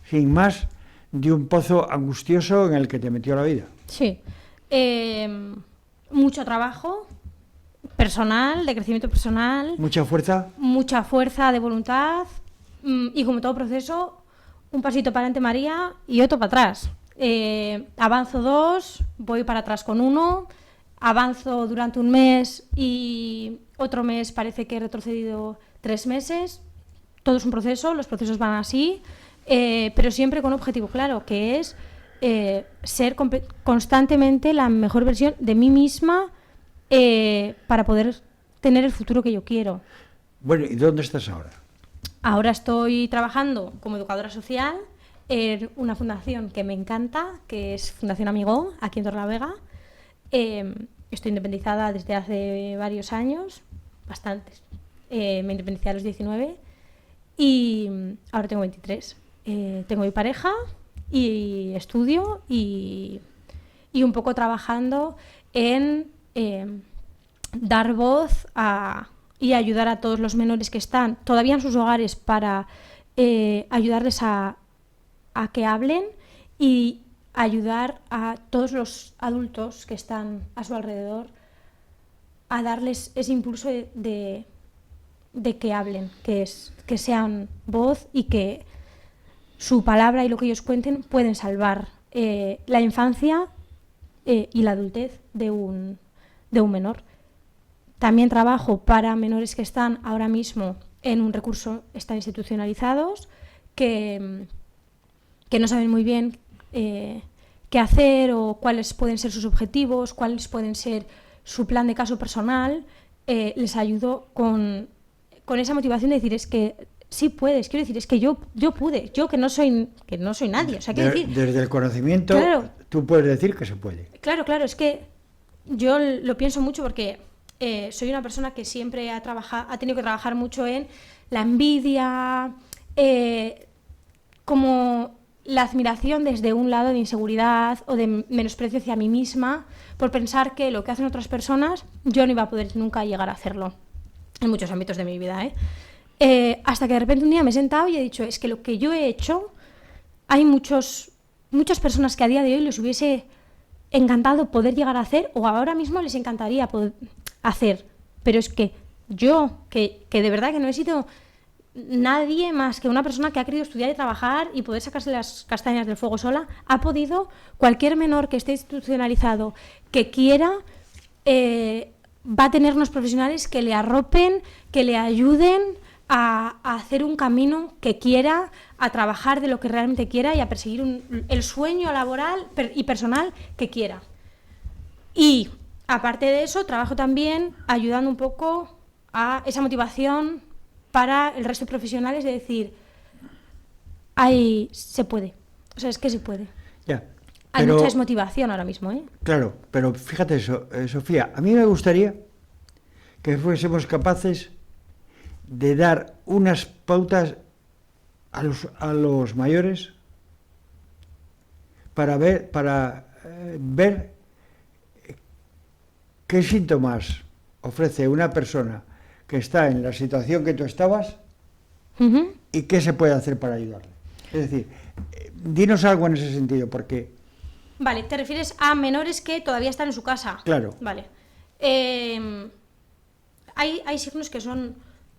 sin más de un pozo angustioso en el que te metió la vida. Sí, mucho trabajo personal, de crecimiento personal. Mucha fuerza. Mucha fuerza de voluntad y como todo proceso, un pasito para adelante María y otro para atrás. Avanzo 2, voy para atrás con 1, avanzo durante un mes y otro mes parece que he retrocedido 3 meses. Todo es un proceso, los procesos van así, pero siempre con un objetivo claro, que es ser constantemente la mejor versión de mí misma para poder tener el futuro que yo quiero. Bueno, ¿y dónde estás ahora? Ahora estoy trabajando como educadora social en una fundación que me encanta, que es Fundación Amigó, aquí en Torrelavega. Estoy independizada desde hace varios años, bastantes. Me independicé a los 19 y ahora tengo 23. Tengo mi pareja y estudio y un poco trabajando en dar voz y ayudar a todos los menores que están todavía en sus hogares para ayudarles a que hablen y ayudar a todos los adultos que están a su alrededor a darles ese impulso de de que hablen, que sean voz y que su palabra y lo que ellos cuenten pueden salvar la infancia y la adultez de un menor. También trabajo para menores que están ahora mismo en un recurso, están institucionalizados, que no saben muy bien qué hacer o cuáles pueden ser sus objetivos, cuáles pueden ser su plan de caso personal. Les ayudo con esa motivación de decir, es que sí puedes, quiero decir, es que yo pude, yo que no soy nadie. O sea, quiero decir, desde el conocimiento, claro, tú puedes decir que se puede. Claro, es que yo lo pienso mucho porque soy una persona que siempre ha tenido que trabajar mucho en la envidia, como la admiración desde un lado de inseguridad o de menosprecio hacia mí misma por pensar que lo que hacen otras personas yo no iba a poder nunca llegar a hacerlo en muchos ámbitos de mi vida, hasta que de repente un día me he sentado y he dicho, es que lo que yo he hecho, hay muchas personas que a día de hoy les hubiese encantado poder llegar a hacer o ahora mismo les encantaría poder hacer, pero es que yo, que de verdad que no he sido nadie más que una persona que ha querido estudiar y trabajar y poder sacarse las castañas del fuego sola, ha podido, cualquier menor que esté institucionalizado, que quiera, va a tener unos profesionales que le arropen, que le ayuden a hacer un camino que quiera, a trabajar de lo que realmente quiera y a perseguir el sueño laboral y personal que quiera. Y aparte de eso, trabajo también ayudando un poco a esa motivación para el resto de profesionales de decir, se puede, o sea, es que se puede. Ya, hay mucha desmotivación ahora mismo, Claro, pero fíjate eso, Sofía, a mí me gustaría que fuésemos capaces de dar unas pautas a los mayores para ver qué síntomas ofrece una persona que está en la situación que tú estabas y qué se puede hacer para ayudarle. Es decir, dinos algo en ese sentido, porque... Vale, ¿te refieres a menores que todavía están en su casa? Claro. Vale. Hay signos que son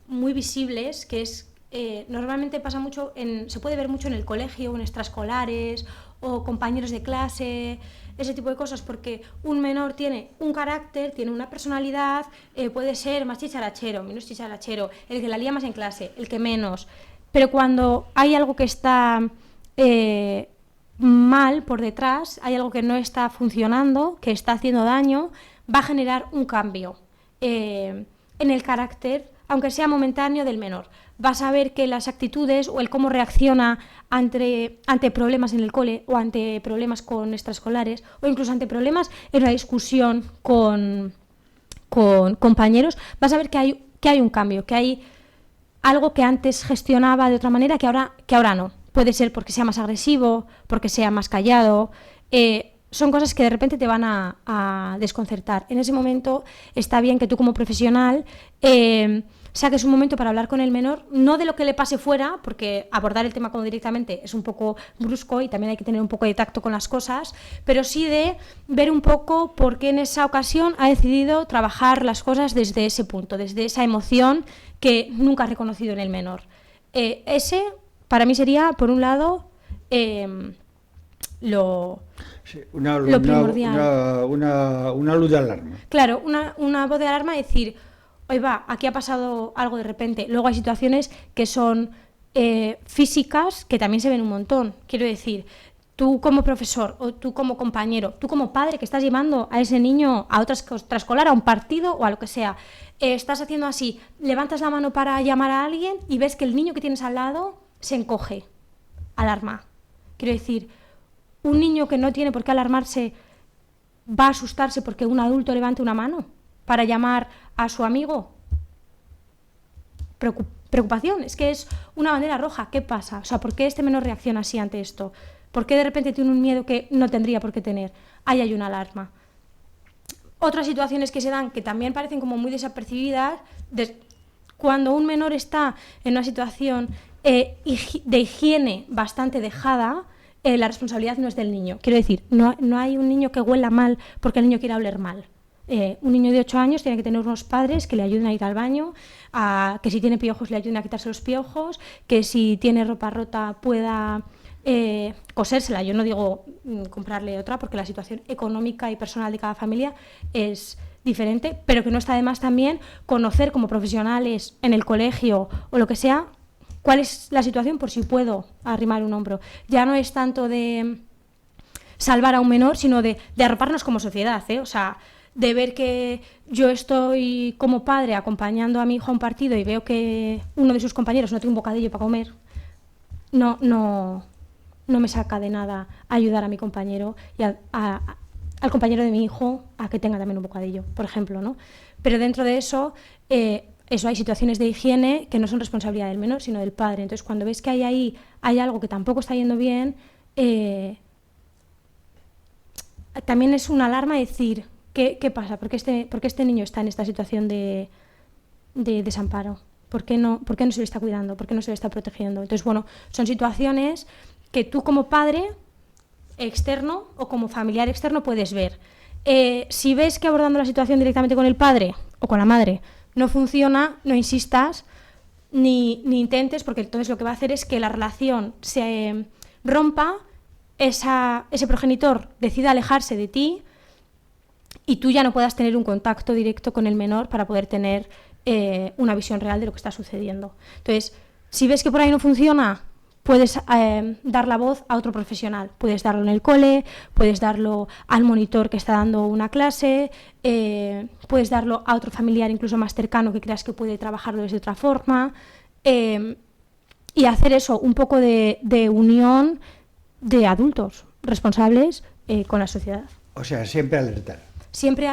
muy visibles, que es normalmente pasa mucho, se puede ver mucho en el colegio, en extraescolares o compañeros de clase, ese tipo de cosas, porque un menor tiene un carácter, tiene una personalidad, puede ser más chicharachero, menos chicharachero, el que la lía más en clase, el que menos, pero cuando hay algo que está mal por detrás, hay algo que no está funcionando, que está haciendo daño, va a generar un cambio en el carácter, aunque sea momentáneo, del menor. Vas a ver que las actitudes o el cómo reacciona ante problemas en el cole o ante problemas con extraescolares o incluso ante problemas en una discusión con compañeros, vas a ver que hay un cambio, que hay algo que antes gestionaba de otra manera que ahora no. Puede ser porque sea más agresivo, porque sea más callado. Son cosas que de repente te van a desconcertar. En ese momento está bien que tú como profesional saques un momento para hablar con el menor, no de lo que le pase fuera, porque abordar el tema como directamente es un poco brusco y también hay que tener un poco de tacto con las cosas, pero sí de ver un poco por qué en esa ocasión ha decidido trabajar las cosas desde ese punto, desde esa emoción que nunca ha reconocido en el menor. Ese, para mí, sería, por un lado, lo primordial. Una luz de alarma. Claro, una voz de alarma, decir, oye, aquí ha pasado algo de repente. Luego hay situaciones que son físicas, que también se ven un montón. Quiero decir, tú como profesor, o tú como compañero, tú como padre que estás llevando a ese niño a otra extraescolar, a un partido o a lo que sea, estás haciendo así, levantas la mano para llamar a alguien y ves que el niño que tienes al lado se encoge. Alarma. Quiero decir, un niño que no tiene por qué alarmarse va a asustarse porque un adulto levante una mano para llamar a su amigo. Preocupación, es que es una bandera roja. ¿Qué pasa? O sea, ¿por qué este menor reacciona así ante esto? ¿Por qué de repente tiene un miedo que no tendría por qué tener? Ahí hay una alarma. Otras situaciones que se dan, que también parecen como muy desapercibidas, cuando un menor está en una situación de higiene bastante dejada, la responsabilidad no es del niño. Quiero decir, no hay un niño que huela mal porque el niño quiera oler mal. Un niño de 8 años tiene que tener unos padres que le ayuden a ir al baño, que si tiene piojos le ayuden a quitarse los piojos, que si tiene ropa rota pueda cosérsela. Yo no digo comprarle otra, porque la situación económica y personal de cada familia es diferente, pero que no está de más también conocer como profesionales en el colegio o lo que sea cuál es la situación, por si puedo arrimar un hombro. Ya no es tanto de salvar a un menor, sino de arroparnos como sociedad, o sea, de ver que yo estoy como padre acompañando a mi hijo a un partido y veo que uno de sus compañeros no tiene un bocadillo para comer, no me saca de nada ayudar a mi compañero y al compañero de mi hijo a que tenga también un bocadillo, por ejemplo, ¿no? Pero dentro de eso, hay situaciones de higiene que no son responsabilidad del menor, sino del padre. Entonces, cuando ves que hay algo que tampoco está yendo bien, también es una alarma decir, ¿qué pasa? ¿Por qué este niño está en esta situación de desamparo? ¿Por qué no se le está cuidando? ¿Por qué no se le está protegiendo? Entonces, bueno, son situaciones que tú como padre externo o como familiar externo puedes ver. Si ves que abordando la situación directamente con el padre o con la madre no funciona, no insistas ni intentes, porque entonces lo que va a hacer es que la relación se rompa, ese progenitor decida alejarse de ti y tú ya no puedas tener un contacto directo con el menor para poder tener una visión real de lo que está sucediendo. Entonces, si ves que por ahí no funciona, puedes dar la voz a otro profesional. Puedes darlo en el cole, puedes darlo al monitor que está dando una clase, puedes darlo a otro familiar incluso más cercano que creas que puede trabajarlo desde otra forma, y hacer eso, un poco de unión de adultos responsables con la sociedad. O sea, siempre alertar. Siempre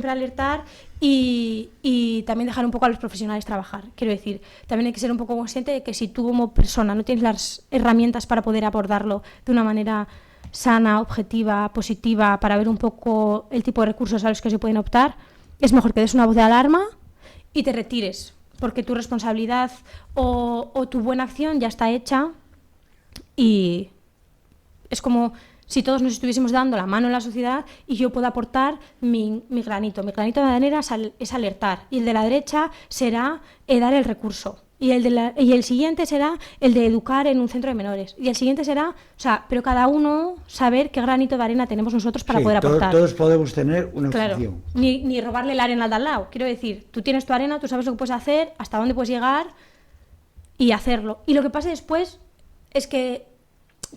alertar y también dejar un poco a los profesionales trabajar. Quiero decir, también hay que ser un poco consciente de que si tú como persona no tienes las herramientas para poder abordarlo de una manera sana, objetiva, positiva, para ver un poco el tipo de recursos a los que se pueden optar, es mejor que des una voz de alarma y te retires, porque tu responsabilidad o tu buena acción ya está hecha y es como si todos nos estuviésemos dando la mano en la sociedad y yo puedo aportar mi granito. Mi granito de arena es alertar, y el de la derecha será dar el recurso, y el siguiente será el de educar en un centro de menores, y el siguiente será, pero cada uno saber qué granito de arena tenemos nosotros para poder aportar. Todos podemos tener una función. Ni robarle la arena al de al lado. Quiero decir, tú tienes tu arena, tú sabes lo que puedes hacer, hasta dónde puedes llegar y hacerlo. Y lo que pasa después es que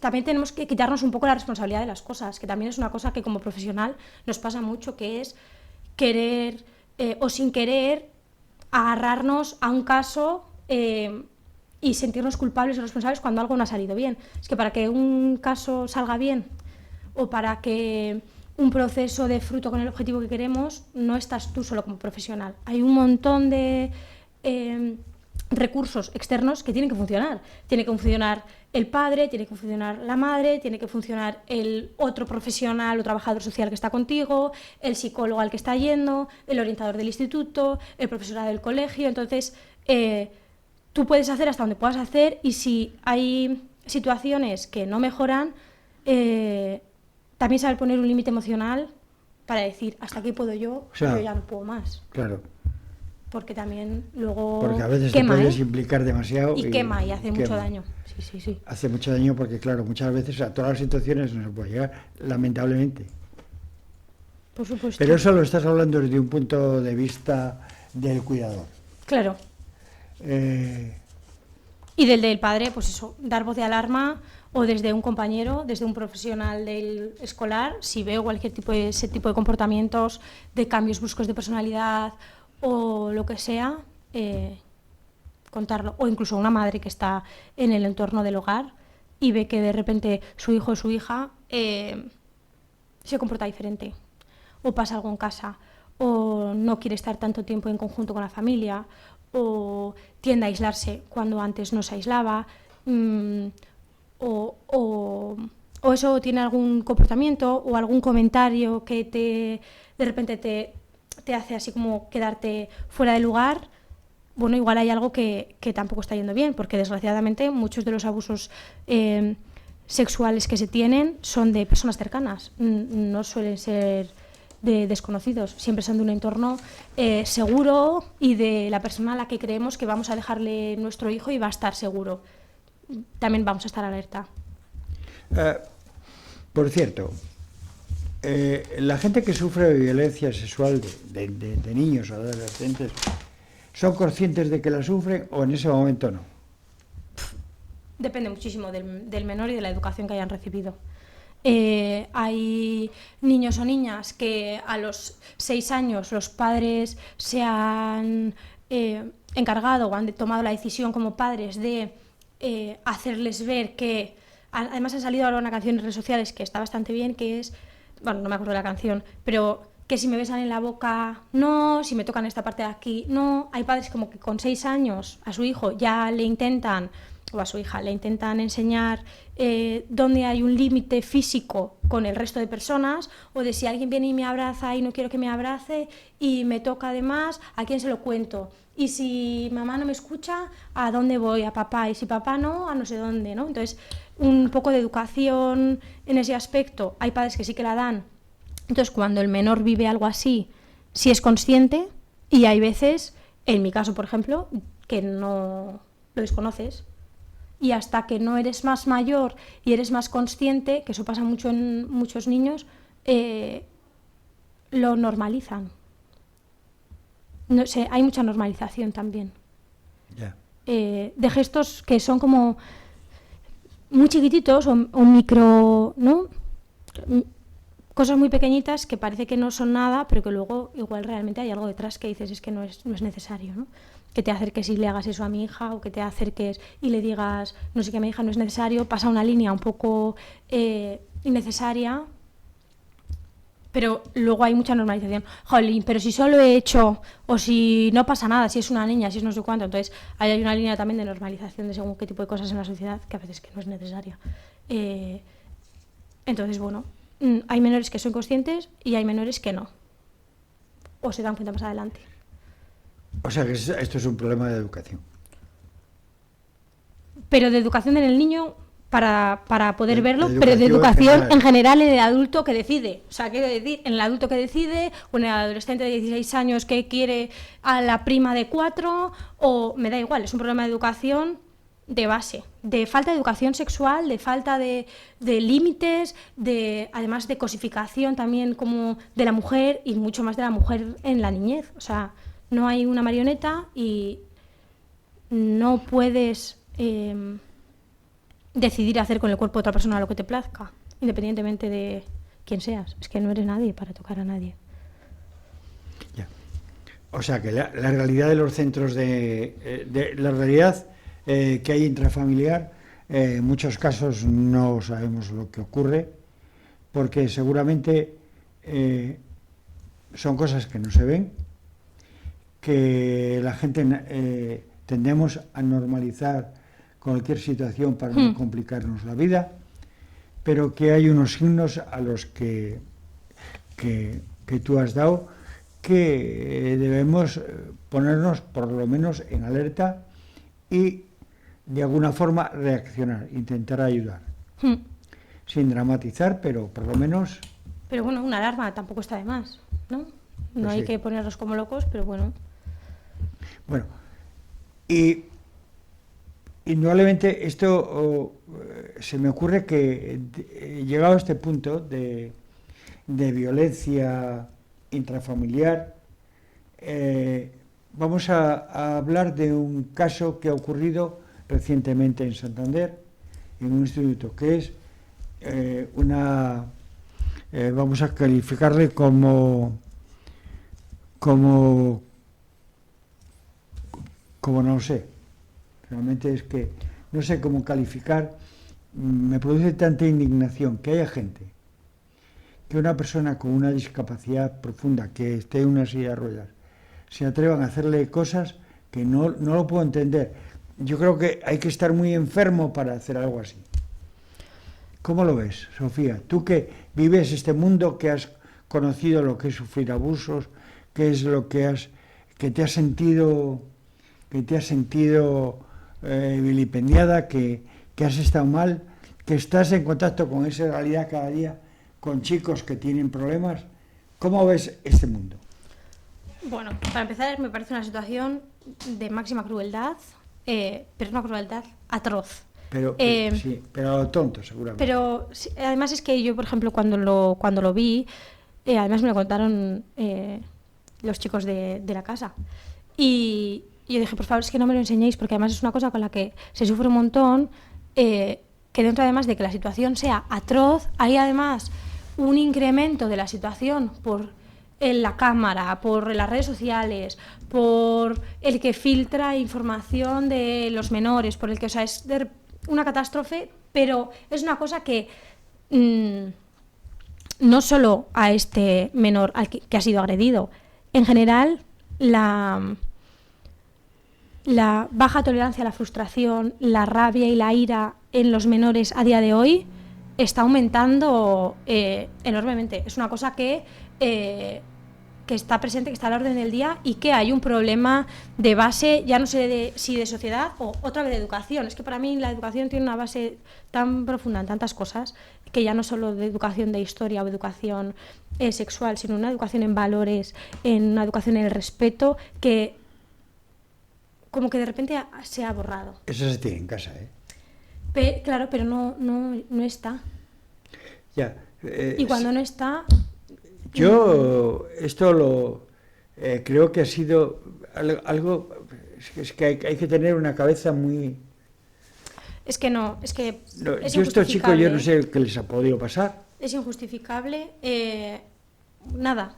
también tenemos que quitarnos un poco la responsabilidad de las cosas, que también es una cosa que como profesional nos pasa mucho, que es querer o sin querer agarrarnos a un caso y sentirnos culpables o responsables cuando algo no ha salido bien. Es que para que un caso salga bien o para que un proceso dé fruto con el objetivo que queremos, no estás tú solo como profesional. Hay un montón de recursos externos que tienen que funcionar. Tiene que funcionar el padre, tiene que funcionar la madre, tiene que funcionar el otro profesional o trabajador social que está contigo, el psicólogo al que está yendo, el orientador del instituto, el profesorado del colegio. Entonces, tú puedes hacer hasta donde puedas hacer, y si hay situaciones que no mejoran, también saber poner un límite emocional para decir, hasta aquí puedo yo, yo ya no puedo más. Claro. Porque también luego porque a veces quema, te puedes implicar demasiado y quema y hace mucho daño. Sí. Hace mucho daño porque, claro, muchas veces a todas las situaciones no se puede llegar, lamentablemente. Por supuesto. Pero eso lo estás hablando desde un punto de vista del cuidador. Claro. Y del padre, pues eso, dar voz de alarma, o desde un compañero, desde un profesional del escolar, si veo cualquier tipo de ese tipo de comportamientos, de cambios bruscos de personalidad o lo que sea, contarlo. O incluso una madre que está en el entorno del hogar y ve que de repente su hijo o su hija se comporta diferente, o pasa algo en casa, o no quiere estar tanto tiempo en conjunto con la familia, o tiende a aislarse cuando antes no se aislaba, o eso tiene algún comportamiento o algún comentario que de repente te hace así como quedarte fuera de lugar. Bueno, igual hay algo que tampoco está yendo bien, porque desgraciadamente muchos de los abusos sexuales que se tienen son de personas cercanas, no suelen ser de desconocidos, siempre son de un entorno seguro y de la persona a la que creemos que vamos a dejarle nuestro hijo y va a estar seguro. También vamos a estar alerta. Por cierto, la gente que sufre de violencia sexual de niños o adolescentes, ¿son conscientes de que la sufren o en ese momento no? Depende muchísimo del menor y de la educación que hayan recibido. Hay niños o niñas que a los 6 años los padres se han encargado o han tomado la decisión como padres de hacerles ver que, además ha salido ahora una canción en redes sociales que está bastante bien, que es, bueno, no me acuerdo de la canción, pero que si me besan en la boca, no, si me tocan esta parte de aquí, no. Hay padres como que con 6 años a su hijo ya le intentan, o a su hija, le intentan enseñar dónde hay un límite físico con el resto de personas, o de si alguien viene y me abraza y no quiero que me abrace y me toca además, ¿a quién se lo cuento? Y si mamá no me escucha, ¿a dónde voy? A papá. Y si papá no, a no sé dónde, ¿no? Entonces, un poco de educación en ese aspecto. Hay padres que sí que la dan. Entonces, cuando el menor vive algo así, sí es consciente, y hay veces, en mi caso, por ejemplo, que no lo desconoces. Y hasta que no eres más mayor y eres más consciente, que eso pasa mucho en muchos niños, lo normalizan. No sé, hay mucha normalización también. Yeah. De gestos que son como muy chiquititos o micro, ¿no? Cosas muy pequeñitas que parece que no son nada, pero que luego igual realmente hay algo detrás que dices es que no es necesario, ¿no? Que te acerques y le hagas eso a mi hija, o que te acerques y le digas no sé qué a mi hija, no es necesario, pasa una línea un poco innecesaria, pero luego hay mucha normalización. Jolín, pero si solo he hecho, o si no pasa nada, si es una niña, si es no sé cuánto, entonces hay una línea también de normalización de según qué tipo de cosas en la sociedad que a veces que no es necesaria. Entonces, bueno, hay menores que son conscientes y hay menores que no, o se dan cuenta más adelante. O sea que esto es un problema de educación. Pero de educación en el niño para poder verlo, de pero de educación en en general en el adulto que decide. O sea, quiero decir, en el adulto que decide, o en el adolescente de 16 años que quiere a la prima de 4, o me da igual, es un problema de educación de base, de falta de educación sexual, de falta de límites, además de cosificación también como de la mujer y mucho más de la mujer en la niñez. O sea, no hay una marioneta y no puedes decidir hacer con el cuerpo de otra persona lo que te plazca, independientemente de quién seas. Es que no eres nadie para tocar a nadie. Ya. O sea que la realidad de los centros de la realidad que hay intrafamiliar, en muchos casos no sabemos lo que ocurre, porque seguramente son cosas que no se ven, que la gente tendemos a normalizar cualquier situación para no complicarnos la vida, pero que hay unos signos a los que tú has dado que debemos ponernos por lo menos en alerta y de alguna forma reaccionar, intentar ayudar. Sin dramatizar, pero por lo menos... Pero bueno, una alarma tampoco está de más, ¿no? No pues hay sí. que ponernos como locos, pero bueno. Bueno, y indudablemente esto se me ocurre que llegado a este punto de violencia intrafamiliar, vamos a hablar de un caso que ha ocurrido recientemente en Santander, en un instituto, que es vamos a calificarle como no sé, realmente es que no sé cómo calificar, me produce tanta indignación que haya gente, que una persona con una discapacidad profunda, que esté en una silla de ruedas, se atrevan a hacerle cosas que no lo puedo entender. Yo creo que hay que estar muy enfermo para hacer algo así. ¿Cómo lo ves, Sofía? Tú que vives este mundo, que has conocido lo que es sufrir abusos, qué es lo que te has sentido vilipendiada, que has estado mal, que estás en contacto con esa realidad cada día, con chicos que tienen problemas. ¿Cómo ves este mundo? Bueno, para empezar, me parece una situación de máxima crueldad, pero es una crueldad atroz. Pero, sí, pero tonto, seguramente. Pero sí, además es que yo, por ejemplo, cuando lo vi, además me lo contaron los chicos de la casa. Y yo dije, por favor, es que no me lo enseñéis, porque además es una cosa con la que se sufre un montón, que dentro además de que la situación sea atroz, hay además un incremento de la situación por la cámara, por las redes sociales, por el que filtra información de los menores, por el que, o sea, es una catástrofe, pero es una cosa que no solo a este menor al que ha sido agredido, en general la baja tolerancia a la frustración, la rabia y la ira en los menores a día de hoy está aumentando enormemente. Es una cosa que está presente, que está a la orden del día y que hay un problema de base, ya no sé si de sociedad o otra vez de educación. Es que para mí la educación tiene una base tan profunda en tantas cosas que ya no solo de educación de historia o educación sexual, sino una educación en valores, en una educación en el respeto que como que de repente se ha borrado. Eso se tiene en casa, ¿eh? Claro, pero no está. Ya. Y cuando no está... Yo esto lo creo que ha sido algo... Es que hay que tener una cabeza muy... Es que no, es que No, es yo estos chicos yo no injustificable. sé qué les ha podido pasar. Es injustificable. Nada.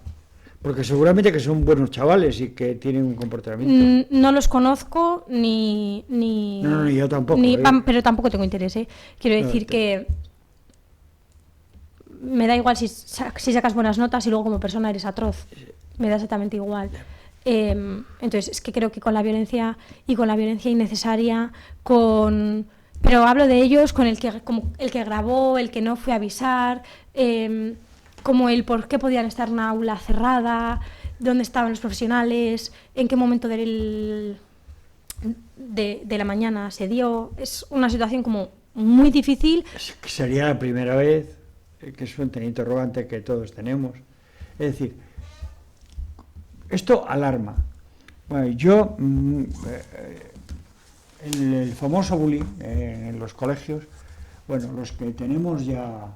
Porque seguramente que son buenos chavales y que tienen un comportamiento. No los conozco ni No, ni yo tampoco. pero tampoco tengo interés. Quiero decir que me da igual si sacas buenas notas y luego como persona eres atroz. Me da exactamente igual. Entonces, es que creo que con la violencia y con la violencia innecesaria, pero hablo de ellos, con como el que grabó, el que no fue a avisar, como el por qué podían estar en una aula cerrada, dónde estaban los profesionales, en qué momento de la mañana se dio. Es una situación como muy difícil. Sería la primera vez, que es un interrogante que todos tenemos. Es decir, esto alarma. Bueno, yo, el famoso bullying en los colegios, bueno, los que tenemos ya,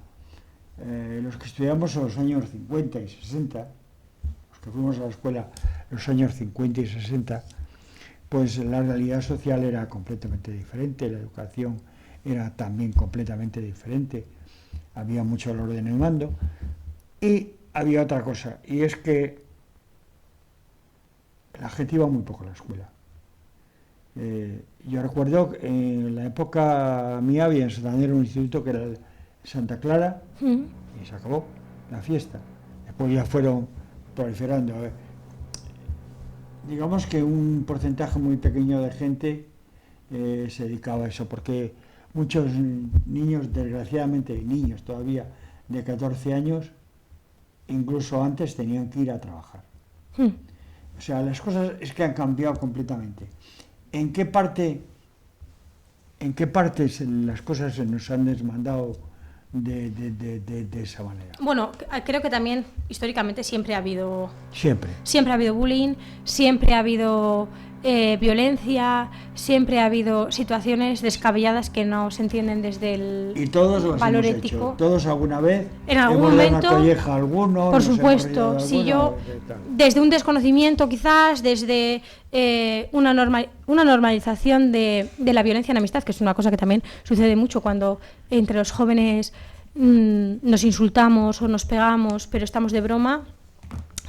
los que estudiamos en los años 50 y 60, los que fuimos a la escuela en los años 50 y 60, pues la realidad social era completamente diferente, la educación era también completamente diferente, había mucho el orden en el mando, y había otra cosa, y es que la gente iba muy poco a la escuela. Yo recuerdo que en la época mía había en Santander un instituto que era el Santa Clara, y se acabó la fiesta. Después ya fueron proliferando. Digamos que un porcentaje muy pequeño de gente se dedicaba a eso, porque muchos niños, desgraciadamente niños todavía de 14 años, incluso antes tenían que ir a trabajar. O sea, las cosas es que han cambiado completamente. ¿En qué parte las cosas se nos han desmandado de esa manera? Bueno, creo que también históricamente siempre ha habido... Siempre ha habido bullying, siempre ha habido violencia, siempre ha habido situaciones descabelladas que no se entienden desde el y todos los valor hemos ético. Hecho. Todos alguna vez en algún hemos momento, dado una colleja a alguno, por supuesto, si yo desde un desconocimiento quizás, desde una normalización de la violencia en amistad, que es una cosa que también sucede mucho cuando entre los jóvenes nos insultamos o nos pegamos, pero estamos de broma,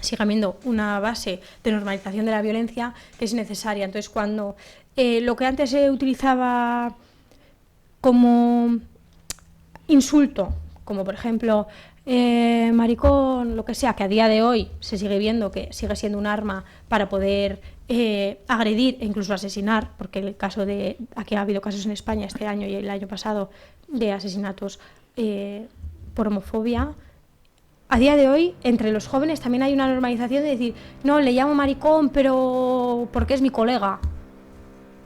sigue habiendo una base de normalización de la violencia que es necesaria. Entonces, cuando lo que antes se utilizaba como insulto, como por ejemplo maricón, lo que sea, que a día de hoy se sigue viendo que sigue siendo un arma para poder agredir e incluso asesinar, porque el caso aquí ha habido casos en España este año y el año pasado de asesinatos por homofobia. A día de hoy, entre los jóvenes también hay una normalización de decir, no, le llamo maricón, pero porque es mi colega.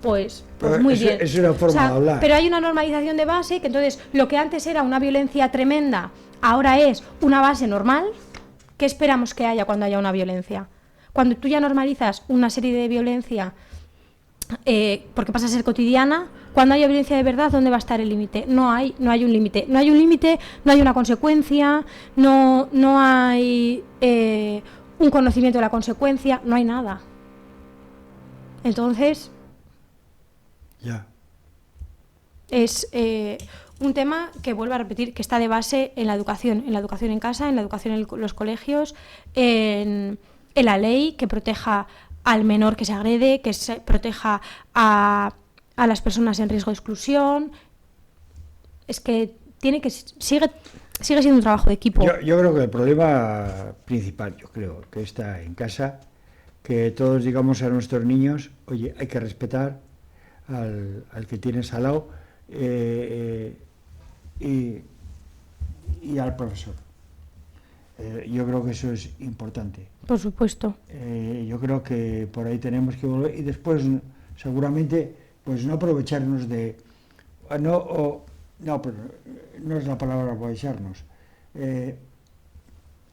Pues muy bien. Es una forma de hablar. Pero hay una normalización de base, que entonces lo que antes era una violencia tremenda, ahora es una base normal. ¿Qué esperamos que haya cuando haya una violencia? Cuando tú ya normalizas una serie de violencia porque pasa a ser cotidiana, cuando haya violencia de verdad, ¿dónde va a estar el límite? No hay un límite. No hay un límite, no hay una consecuencia, no hay un conocimiento de la consecuencia, no hay nada. Entonces, es un tema que, vuelvo a repetir, que está de base en la educación en casa, en la educación en los colegios, en la ley que proteja al menor que se agrede, que se proteja a las personas en riesgo de exclusión. Es que sigue siendo un trabajo de equipo. Yo creo que el problema principal, yo creo, que está en casa, que todos digamos a nuestros niños, oye, hay que respetar al que tienes al lado y al profesor. Yo creo que eso es importante. Por supuesto. Yo creo que por ahí tenemos que volver y después seguramente pues no aprovecharnos de pero no es la palabra aprovecharnos,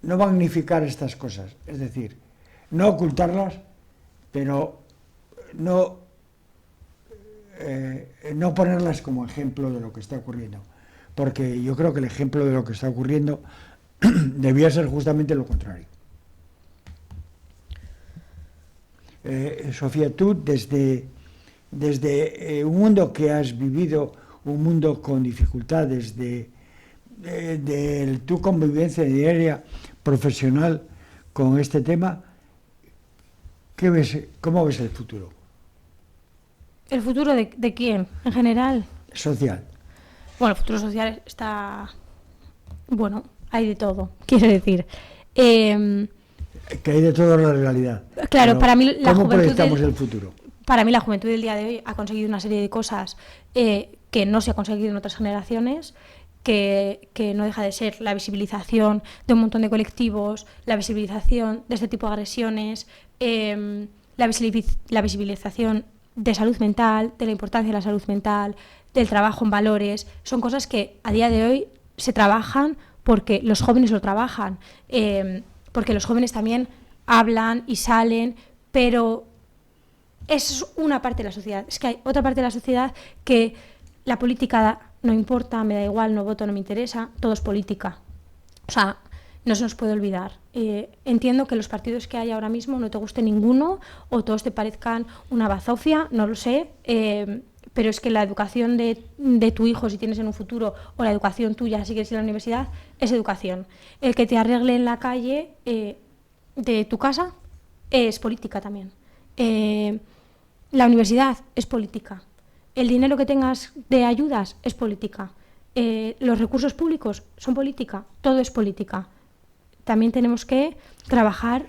no magnificar estas cosas, es decir, no ocultarlas, pero no ponerlas como ejemplo de lo que está ocurriendo, porque yo creo que el ejemplo de lo que está ocurriendo debía ser justamente lo contrario. Sofía, tú desde un mundo que has vivido, un mundo con dificultades, de tu convivencia diaria profesional con este tema, ¿cómo ves el futuro? ¿El futuro de quién, en general? Social. Bueno, el futuro social está... Bueno, hay de todo, quiero decir. Que hay de todo en la realidad. Claro, para mí la ¿cómo juventud proyectamos el futuro? Para mí la juventud del día de hoy ha conseguido una serie de cosas que no se ha conseguido en otras generaciones, que no deja de ser la visibilización de un montón de colectivos, la visibilización de este tipo de agresiones, la visibilización de salud mental, de la importancia de la salud mental, del trabajo en valores. Son cosas que a día de hoy se trabajan porque los jóvenes lo trabajan, porque los jóvenes también hablan y salen, pero eso es una parte de la sociedad. Es que hay otra parte de la sociedad que la política no importa, me da igual, no voto, no me interesa, todo es política. O sea, no se nos puede olvidar. Entiendo que los partidos que hay ahora mismo no te guste ninguno o todos te parezcan una bazofia, no lo sé, pero es que la educación de tu hijo, si tienes en un futuro, o la educación tuya, si quieres ir a la universidad, es educación. El que te arregle en la calle de tu casa es política también. La universidad es política. El dinero que tengas de ayudas es política. Los recursos públicos son política. Todo es política. También tenemos que trabajar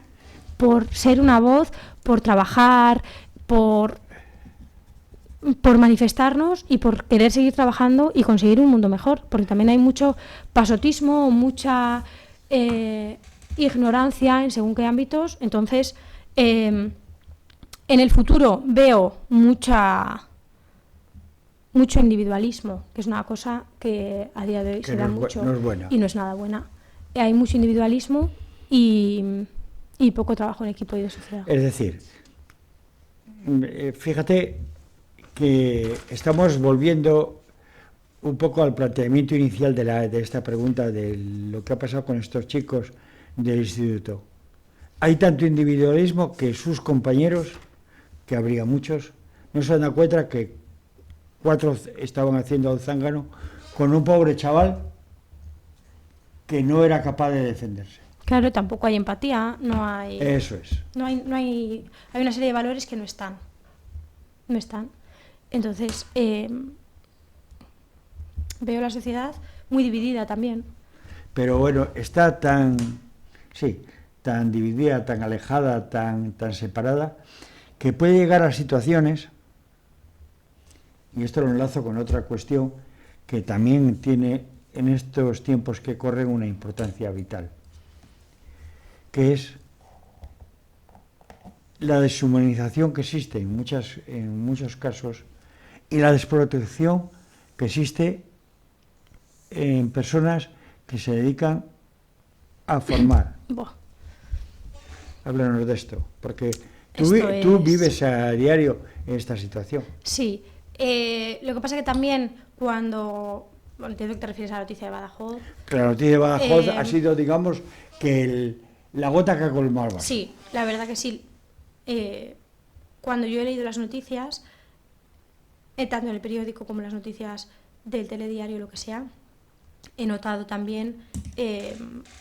por ser una voz, por trabajar, por manifestarnos y por querer seguir trabajando y conseguir un mundo mejor, porque también hay mucho pasotismo, mucha ignorancia en según qué ámbitos. Entonces, en el futuro veo mucho individualismo, que es una cosa que a día de hoy se da mucho y no es nada buena. Hay mucho individualismo y poco trabajo en equipo y de sociedad. Es decir, fíjate que estamos volviendo un poco al planteamiento inicial de esta pregunta, de lo que ha pasado con estos chicos del instituto. Hay tanto individualismo que sus compañeros, que habría muchos, no se dan cuenta que 4 estaban haciendo el zángano con un pobre chaval que no era capaz de defenderse. Claro, tampoco hay empatía, no hay... Eso es. Hay una serie de valores que no están. No están. Entonces, veo la sociedad muy dividida también. Pero bueno, está tan dividida, tan alejada, tan separada, que puede llegar a situaciones, y esto lo enlazo con otra cuestión que también tiene en estos tiempos que corren una importancia vital, que es la deshumanización que existe en muchos casos y la desprotección que existe en personas que se dedican a formar Háblanos de esto, porque Esto tú es- vives a diario en esta situación. Sí, lo que pasa que también cuando... Bueno, entiendo que te refieres a la noticia de Badajoz. Que la noticia de Badajoz Eh, ha sido, digamos, que la gota que ha colmado el vaso. Sí, la verdad que sí. Cuando yo he leído las noticias, tanto en el periódico como en las noticias del telediario, lo que sea, he notado también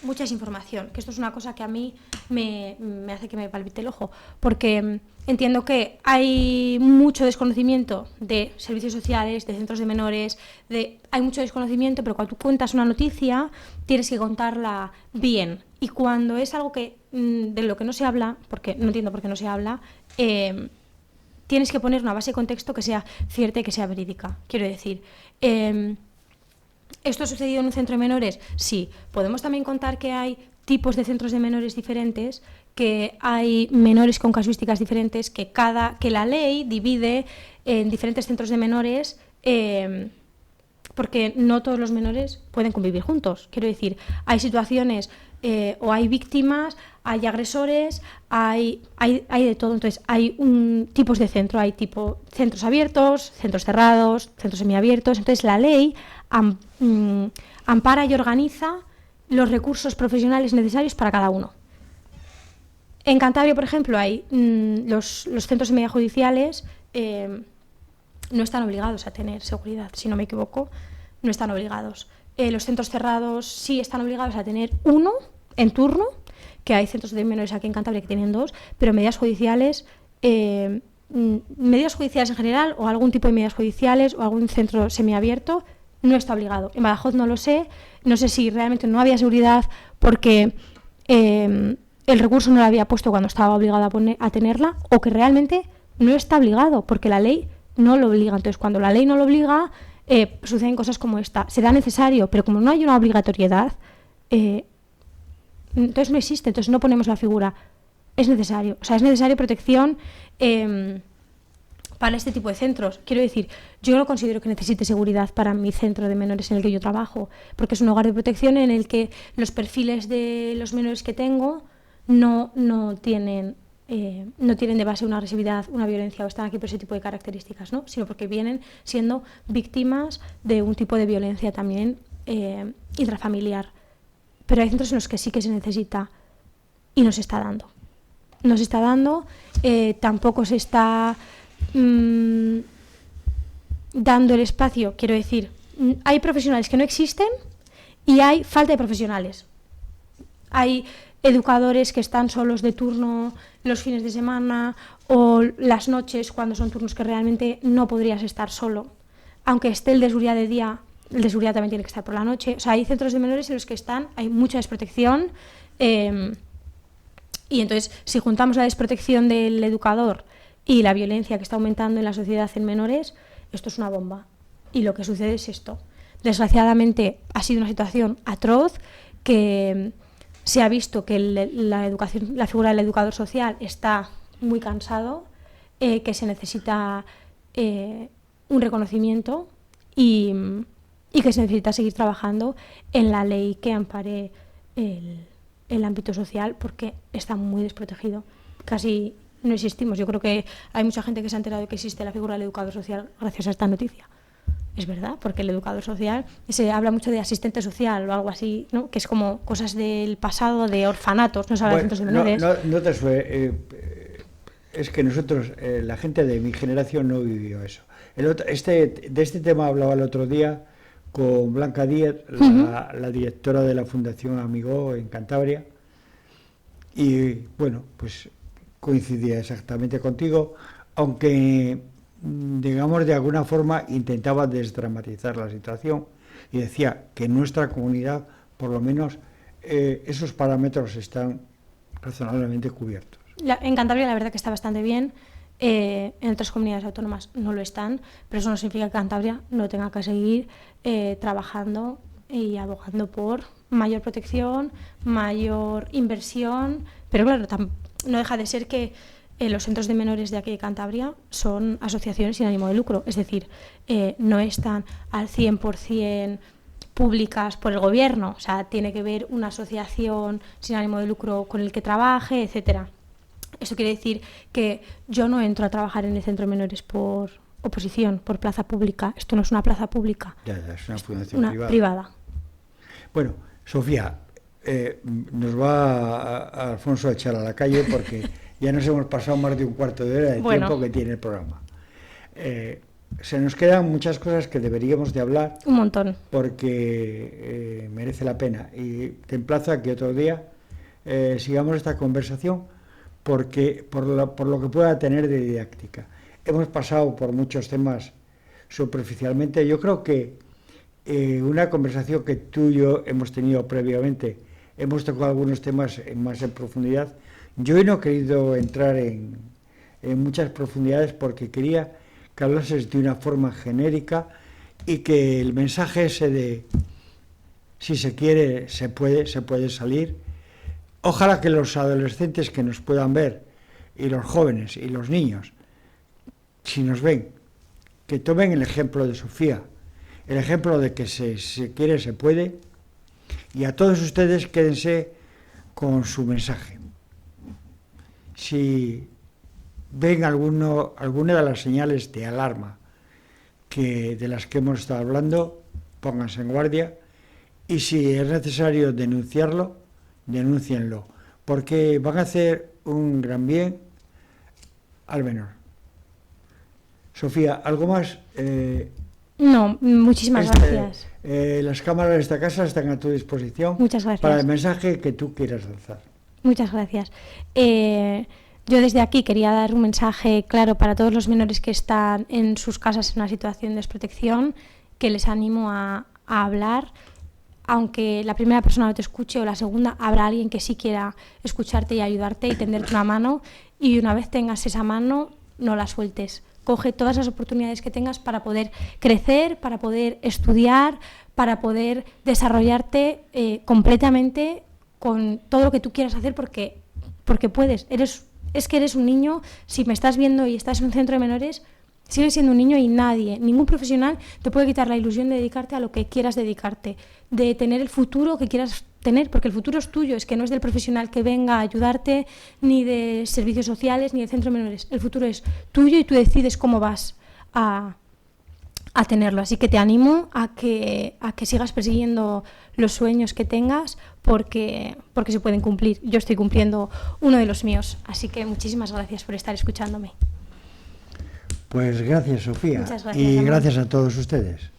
mucha desinformación, que esto es una cosa que a mí me hace que me palpite el ojo, porque entiendo que hay mucho desconocimiento de servicios sociales, de centros de menores, hay mucho desconocimiento, pero cuando tú cuentas una noticia tienes que contarla bien, y cuando es algo que de lo que no se habla, porque no entiendo por qué no se habla, tienes que poner una base de contexto que sea cierta y que sea verídica. Quiero decir, ¿esto ha sucedido en un centro de menores? Sí. Podemos también contar que hay tipos de centros de menores diferentes, que hay menores con casuísticas diferentes, que la ley divide en diferentes centros de menores, porque no todos los menores pueden convivir juntos. Quiero decir, hay situaciones o hay víctimas, hay agresores, hay de todo. Entonces, hay tipos de centro, hay tipo centros abiertos, centros cerrados, centros semiabiertos. Entonces, la ley ampara y organiza los recursos profesionales necesarios para cada uno. En Cantabria, por ejemplo, hay los centros semiajudiciales no están obligados a tener seguridad, si no me equivoco, no están obligados. Los centros cerrados sí están obligados a tener uno en turno, que hay centros de menores aquí en Cantabria que tienen dos, pero medidas judiciales en general, o algún tipo de medidas judiciales, o algún centro semiabierto, no está obligado. En Badajoz no lo sé, no sé si realmente no había seguridad porque el recurso no lo había puesto cuando estaba obligado a tenerla, o que realmente no está obligado, porque la ley no lo obliga. Entonces, cuando la ley no lo obliga, suceden cosas como esta. Será necesario, pero como no hay una obligatoriedad, entonces no existe, entonces no ponemos la figura. Es necesario, o sea, es necesario protección para este tipo de centros. Quiero decir, yo no considero que necesite seguridad para mi centro de menores en el que yo trabajo, porque es un hogar de protección en el que los perfiles de los menores que tengo no tienen de base una agresividad, una violencia, o están aquí por ese tipo de características, ¿no? Sino porque vienen siendo víctimas de un tipo de violencia también intrafamiliar. Pero hay centros en los que sí que se necesita y no se está dando. No se está dando, tampoco se está dando el espacio. Quiero decir, hay profesionales que no existen y hay falta de profesionales. Hay educadores que están solos de turno los fines de semana o las noches, cuando son turnos que realmente no podrías estar solo. Aunque esté el de seguridad de día, el de seguridad también tiene que estar por la noche. O sea, hay centros de menores en los que hay mucha desprotección. Y entonces, si juntamos la desprotección del educador y la violencia que está aumentando en la sociedad en menores, esto es una bomba. Y lo que sucede es esto. Desgraciadamente, ha sido una situación atroz que se ha visto que la figura del educador social está muy cansado, que se necesita un reconocimiento y que se necesita seguir trabajando en la ley que ampare el ámbito social, porque está muy desprotegido. Casi no existimos. Yo creo que hay mucha gente que se ha enterado de que existe la figura del educador social gracias a esta noticia. Es verdad, porque el educador social, se habla mucho de asistente social o algo así, ¿no? Que es como cosas del pasado, de orfanatos, no se habla de centros de menores. No te suele, es que nosotros, la gente de mi generación no vivió eso. De este tema hablaba el otro día con Blanca Díez, la directora de la Fundación Amigó en Cantabria, y bueno, pues coincidía exactamente contigo, aunque digamos de alguna forma intentaba desdramatizar la situación y decía que en nuestra comunidad por lo menos esos parámetros están razonablemente cubiertos. En Cantabria la verdad que está bastante bien. En otras comunidades autónomas no lo están, pero eso no significa que Cantabria no tenga que seguir trabajando y abogando por mayor protección, mayor inversión, pero claro, no deja de ser que los centros de menores de aquí de Cantabria son asociaciones sin ánimo de lucro, es decir, no están al 100% públicas por el gobierno, o sea, tiene que ver una asociación sin ánimo de lucro con el que trabaje, etcétera. Esto quiere decir que yo no entro a trabajar en el centro de menores por oposición, por plaza pública. Esto no es una plaza pública. Ya, es una fundación privada. Bueno, Sofía, nos va a Alfonso a echar a la calle porque ya nos hemos pasado más de un cuarto de hora de tiempo que tiene el programa. Se nos quedan muchas cosas que deberíamos de hablar. Un montón. Porque merece la pena. Y te emplazo a que otro día sigamos esta conversación porque por lo que pueda tener de didáctica. Hemos pasado por muchos temas superficialmente. Yo creo que una conversación que tú y yo hemos tenido previamente, hemos tocado algunos temas más en profundidad. Yo no he querido entrar en muchas profundidades porque quería que hablases de una forma genérica y que el mensaje ese de si se quiere, se puede salir. Ojalá que los adolescentes que nos puedan ver, y los jóvenes y los niños, si nos ven, que tomen el ejemplo de Sofía, el ejemplo de que si se quiere, se puede, y a todos ustedes quédense con su mensaje. Si ven alguna de las señales de alarma de las que hemos estado hablando, pónganse en guardia, y si es necesario denunciarlo, denúncienlo, porque van a hacer un gran bien al menor. Sofía, ¿algo más? No, muchísimas gracias. Las cámaras de esta casa están a tu disposición. Muchas gracias. Para el mensaje que tú quieras lanzar. Muchas gracias. Yo desde aquí quería dar un mensaje claro para todos los menores que están en sus casas en una situación de desprotección, que les animo a hablar. Aunque la primera persona no te escuche o la segunda, habrá alguien que sí quiera escucharte y ayudarte y tenderte una mano, y una vez tengas esa mano, no la sueltes. Coge todas las oportunidades que tengas para poder crecer, para poder estudiar, para poder desarrollarte completamente con todo lo que tú quieras hacer, porque puedes. Es que eres un niño. Si me estás viendo y estás en un centro de menores, sigues siendo un niño y ningún profesional te puede quitar la ilusión de dedicarte a lo que quieras dedicarte, de tener el futuro que quieras tener, porque el futuro es tuyo, es que no es del profesional que venga a ayudarte, ni de servicios sociales, ni del centro de menores. El futuro es tuyo y tú decides cómo vas a tenerlo. Así que te animo a que sigas persiguiendo los sueños que tengas, porque se pueden cumplir. Yo estoy cumpliendo uno de los míos, así que muchísimas gracias por estar escuchándome. Pues gracias, Sofía. Muchas gracias, y amor. gracias a todos ustedes.